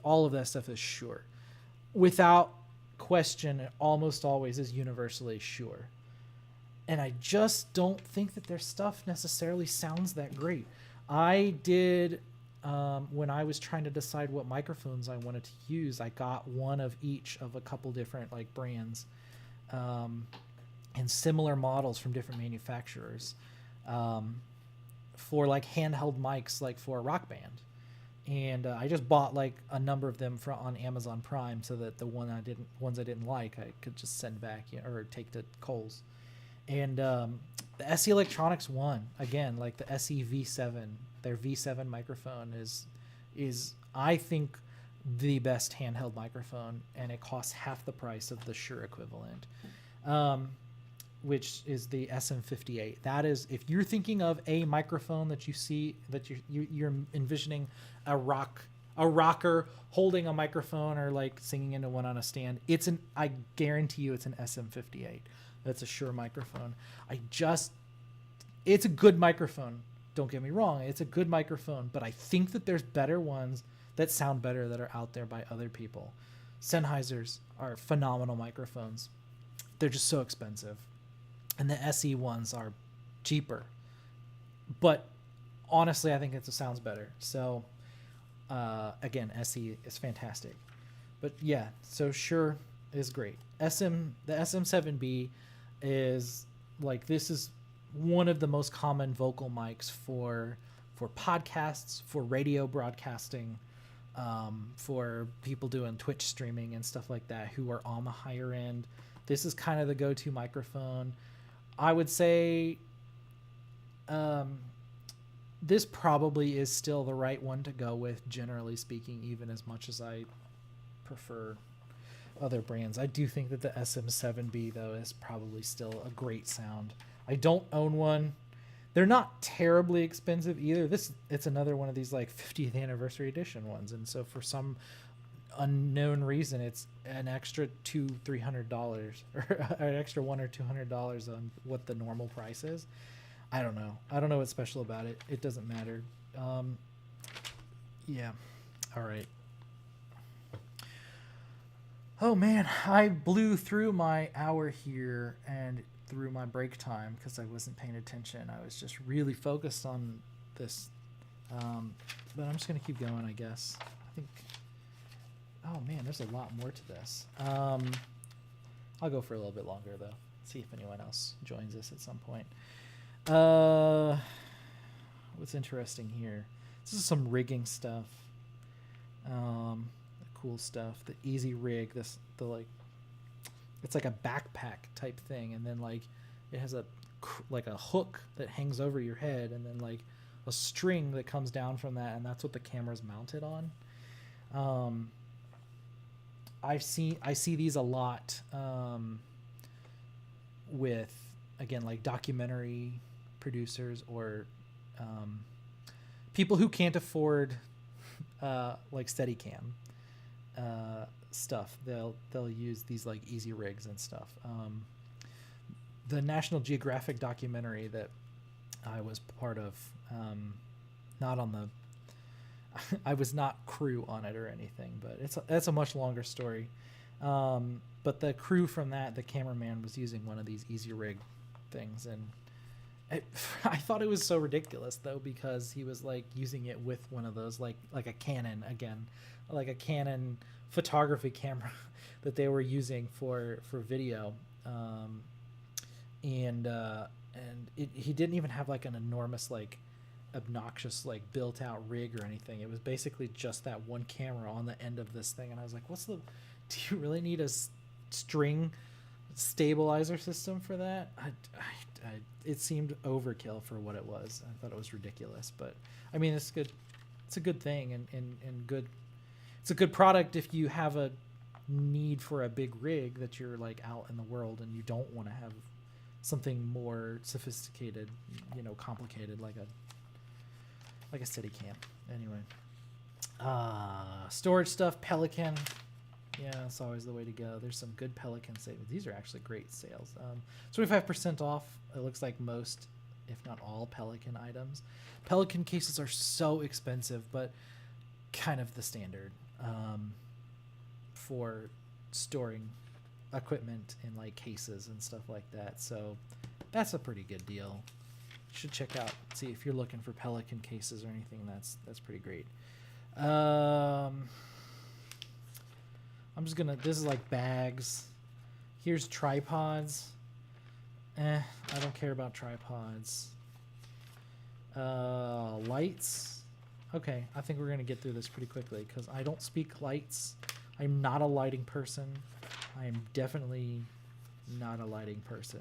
All of that stuff is Shure. Without question, it almost always is universally Shure. And I just don't think that their stuff necessarily sounds that great. I did, when I was trying to decide what microphones I wanted to use, I got one of each of a couple different like brands, and similar models from different manufacturers, for like handheld mics, like for a Rock Band. And I just bought like a number of them on Amazon Prime, so that the ones I didn't like, I could just send back, or take to Kohl's. And the SE Electronics one, again, like the SE V7, their V7 microphone is I think the best handheld microphone, and it costs half the price of the Shure equivalent, which is the SM58. That is, if you're thinking of a microphone that you see, that you're envisioning a rocker holding a microphone or like singing into one on a stand, I guarantee you it's an SM58. That's a Shure microphone. It's a good microphone. Don't get me wrong. It's a good microphone, but I think that there's better ones that sound better that are out there by other people. Sennheisers are phenomenal microphones. They're just so expensive. And the SE ones are cheaper. But honestly, I think it sounds better. So, again, SE is fantastic. But yeah, so Shure is great. The SM7B is like, this is one of the most common vocal mics for podcasts, for radio broadcasting, for people doing Twitch streaming and stuff like that who are on the higher end. This is kind of the go-to microphone. I would say this probably is still the right one to go with, generally speaking, even as much as I prefer other brands. I do think that the SM7B, though, is probably still a great sound. I don't own one. They're not terribly expensive either. It's another one of these like 50th anniversary edition ones, and so for some unknown reason, it's an extra $200-300 or an extra $100 or $200 on what the normal price is. I don't know what's special about it. It doesn't matter. Yeah. All right. Oh man, I blew through my hour here and through my break time because I wasn't paying attention. I was just really focused on this. But I'm just gonna keep going, I guess. I think. Oh man, there's a lot more to this. I'll go for a little bit longer though. See if anyone else joins us at some point. What's interesting here? This is some rigging stuff. Cool stuff. The Easy Rig. It's like a backpack type thing, and then like it has a hook that hangs over your head, and then like a string that comes down from that, and that's what the camera's mounted on. I see these a lot with, again, like documentary producers or people who can't afford like Steadicam stuff. They'll use these like Easy Rigs and stuff. The National Geographic documentary that I was part of, not on the I was not crew on it or anything, but that's a much longer story. But the crew from that, the cameraman was using one of these Easy Rig things, and I thought it was so ridiculous though, because he was like using it with one of those like a Canon, again, like a Canon photography camera that they were using for video, and he didn't even have like an enormous like obnoxious like built out rig or anything. It was basically just that one camera on the end of this thing, and I was like, do you really need a string stabilizer system for that? It seemed overkill for what it was. I thought it was ridiculous, but I mean, it's good. It's a good thing, and good. It's a good product if you have a need for a big rig that you're like out in the world and you don't want to have something more sophisticated, complicated like a Steadicam. Anyway, storage stuff, Pelican. Yeah, that's always the way to go. There's some good Pelican savings. These are actually great sales. 25% off. It looks like most if not all, Pelican items. Pelican cases are so expensive, but kind of the standard for storing equipment in like cases and stuff like that. So that's a pretty good deal. You should check out, see if you're looking for Pelican cases or anything. That's pretty great. I'm just gonna, this is like bags. Here's tripods. I don't care about tripods. Lights. Okay, I think we're gonna get through this pretty quickly because I don't speak lights. I'm not a lighting person. I am definitely not a lighting person.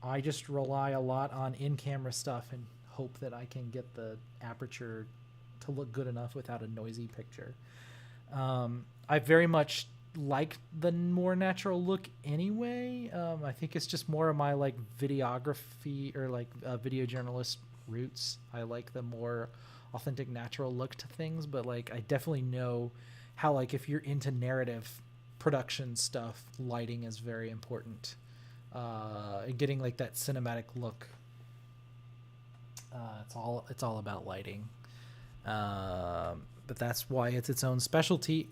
I just rely a lot on in-camera stuff and hope that I can get the aperture to look good enough without a noisy picture. I very much like the more natural look anyway. I think it's just more of my like videography or like video journalist roots. I like the more authentic natural look to things, but like I definitely know how like if you're into narrative production stuff, lighting is very important. Getting like that cinematic look. It's all about lighting. But that's why it's its own specialty.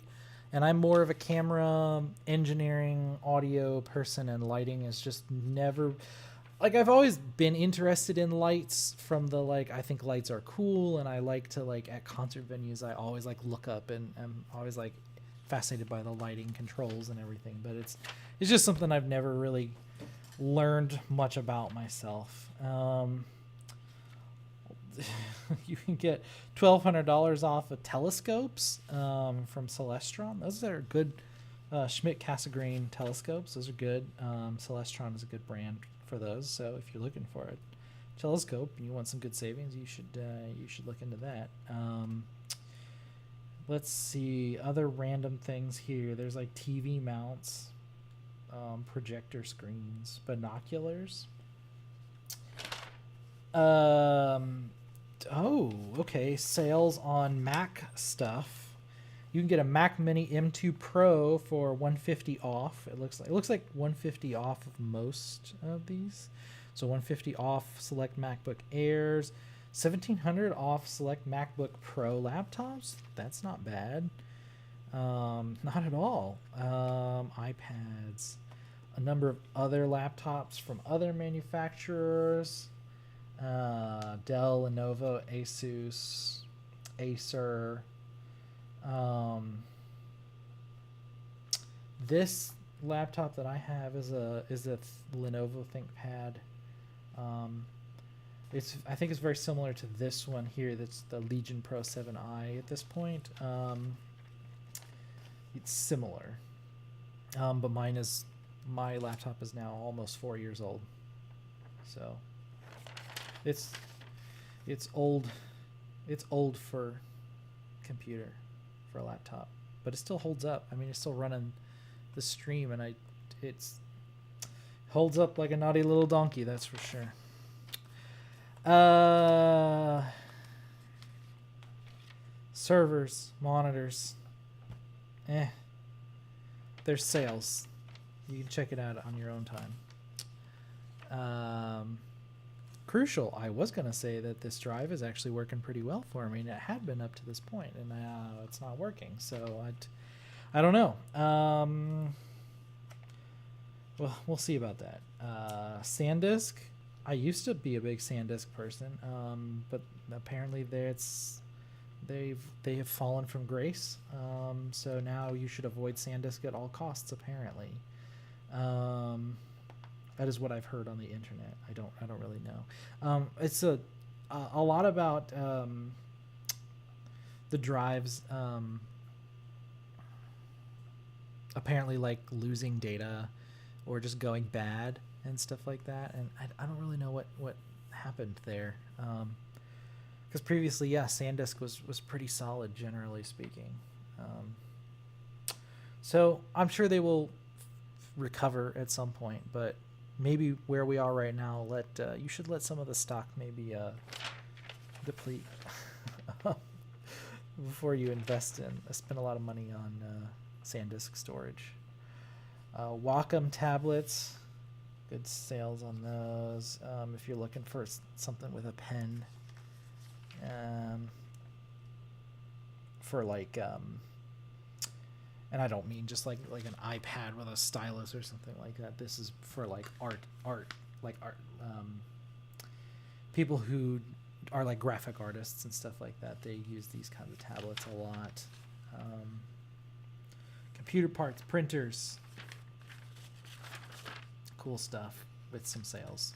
And I'm more of a camera engineering audio person, and lighting is just never like, I've always been interested in lights from the like, I think lights are cool, and I like to like at concert venues I always like look up and I'm always like fascinated by the lighting controls and everything, but it's just something I've never really learned much about myself. You can get $1,200 off of telescopes from Celestron. Those are good Schmidt Cassegrain telescopes. Those are good. Celestron is a good brand for those. So if you're looking for a telescope and you want some good savings, you should look into that. Let's see other random things here. There's like TV mounts, projector screens, binoculars. Oh, okay. Sales on Mac stuff. You can get a Mac Mini M2 Pro for $150 off. It looks like $150 off of most of these. So $150 off select MacBook Airs, $1,700 off select MacBook Pro laptops. That's not bad. Not at all. iPads, a number of other laptops from other manufacturers. Dell, Lenovo, Asus, Acer. This laptop that I have is a Lenovo ThinkPad. I think it's very similar to this one here. That's the Legion Pro 7i at this point. It's similar, but my laptop is now almost 4 years old, so it's old for computer, for a laptop, but it still holds up. I mean, it's still running the stream, and it's holds up like a naughty little donkey, that's for sure. Servers, monitors, there's sales. You can check it out on your own time. Crucial, I was going to say that this drive is actually working pretty well for me, and it had been up to this point, and now it's not working, so I don't know. Well, we'll see about that. SanDisk, I used to be a big SanDisk person, but apparently they have fallen from grace, so now you should avoid SanDisk at all costs, apparently. That is what I've heard on the internet. I don't really know. It's a lot about the drives apparently like losing data or just going bad and stuff like that. And I don't really know what happened there. Because previously, yeah, SanDisk was pretty solid, generally speaking. So I'm sure they will recover at some point, but maybe where we are right now, you should let some of the stock maybe deplete before you spend a lot of money on SanDisk storage. Wacom tablets. Good sales on those. If you're looking for something with a pen, for like, and I don't mean just like an iPad with a stylus or something like that. This is for like art, people who are like graphic artists and stuff like that. They use these kinds of tablets a lot. Computer parts, printers, cool stuff with some sales.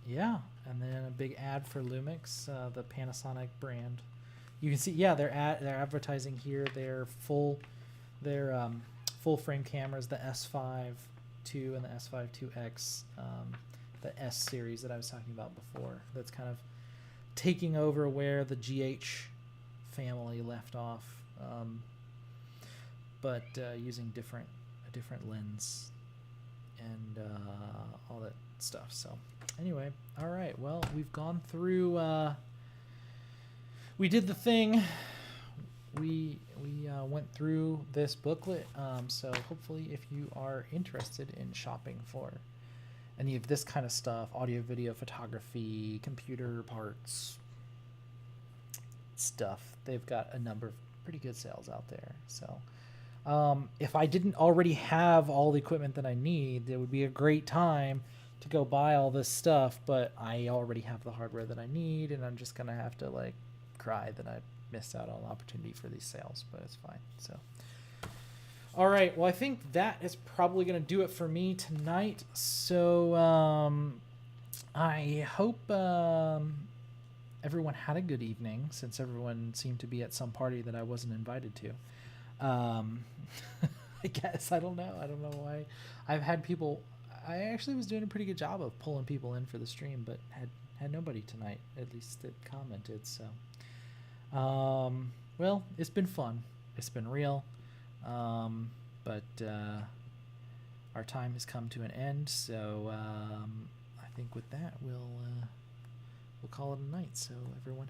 Yeah, and then a big ad for Lumix, the Panasonic brand. You can see, yeah, they're advertising here their full frame cameras, the S5 II and the S5 IIX, the S series that I was talking about before. That's kind of taking over where the GH family left off, but using a different lens and all that stuff. So anyway, all right, well, we've gone through, we did the thing, we went through this booklet, so hopefully if you are interested in shopping for any of this kind of stuff, audio, video, photography, computer parts stuff, they've got a number of pretty good sales out there. So if I didn't already have all the equipment that I need, it would be a great time to go buy all this stuff, but I already have the hardware that I need, and I'm just gonna have to like cry that I missed out on the opportunity for these sales, but it's fine. So all right, well, I think that is probably going to do it for me tonight. So I hope everyone had a good evening, since everyone seemed to be at some party that I wasn't invited to. I guess, I don't know why. I've had people, I actually was doing a pretty good job of pulling people in for the stream, but had nobody tonight, at least that commented. So well, it's been fun, it's been real. But our time has come to an end, so I think with that we'll call it a night. So everyone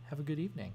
have a good evening.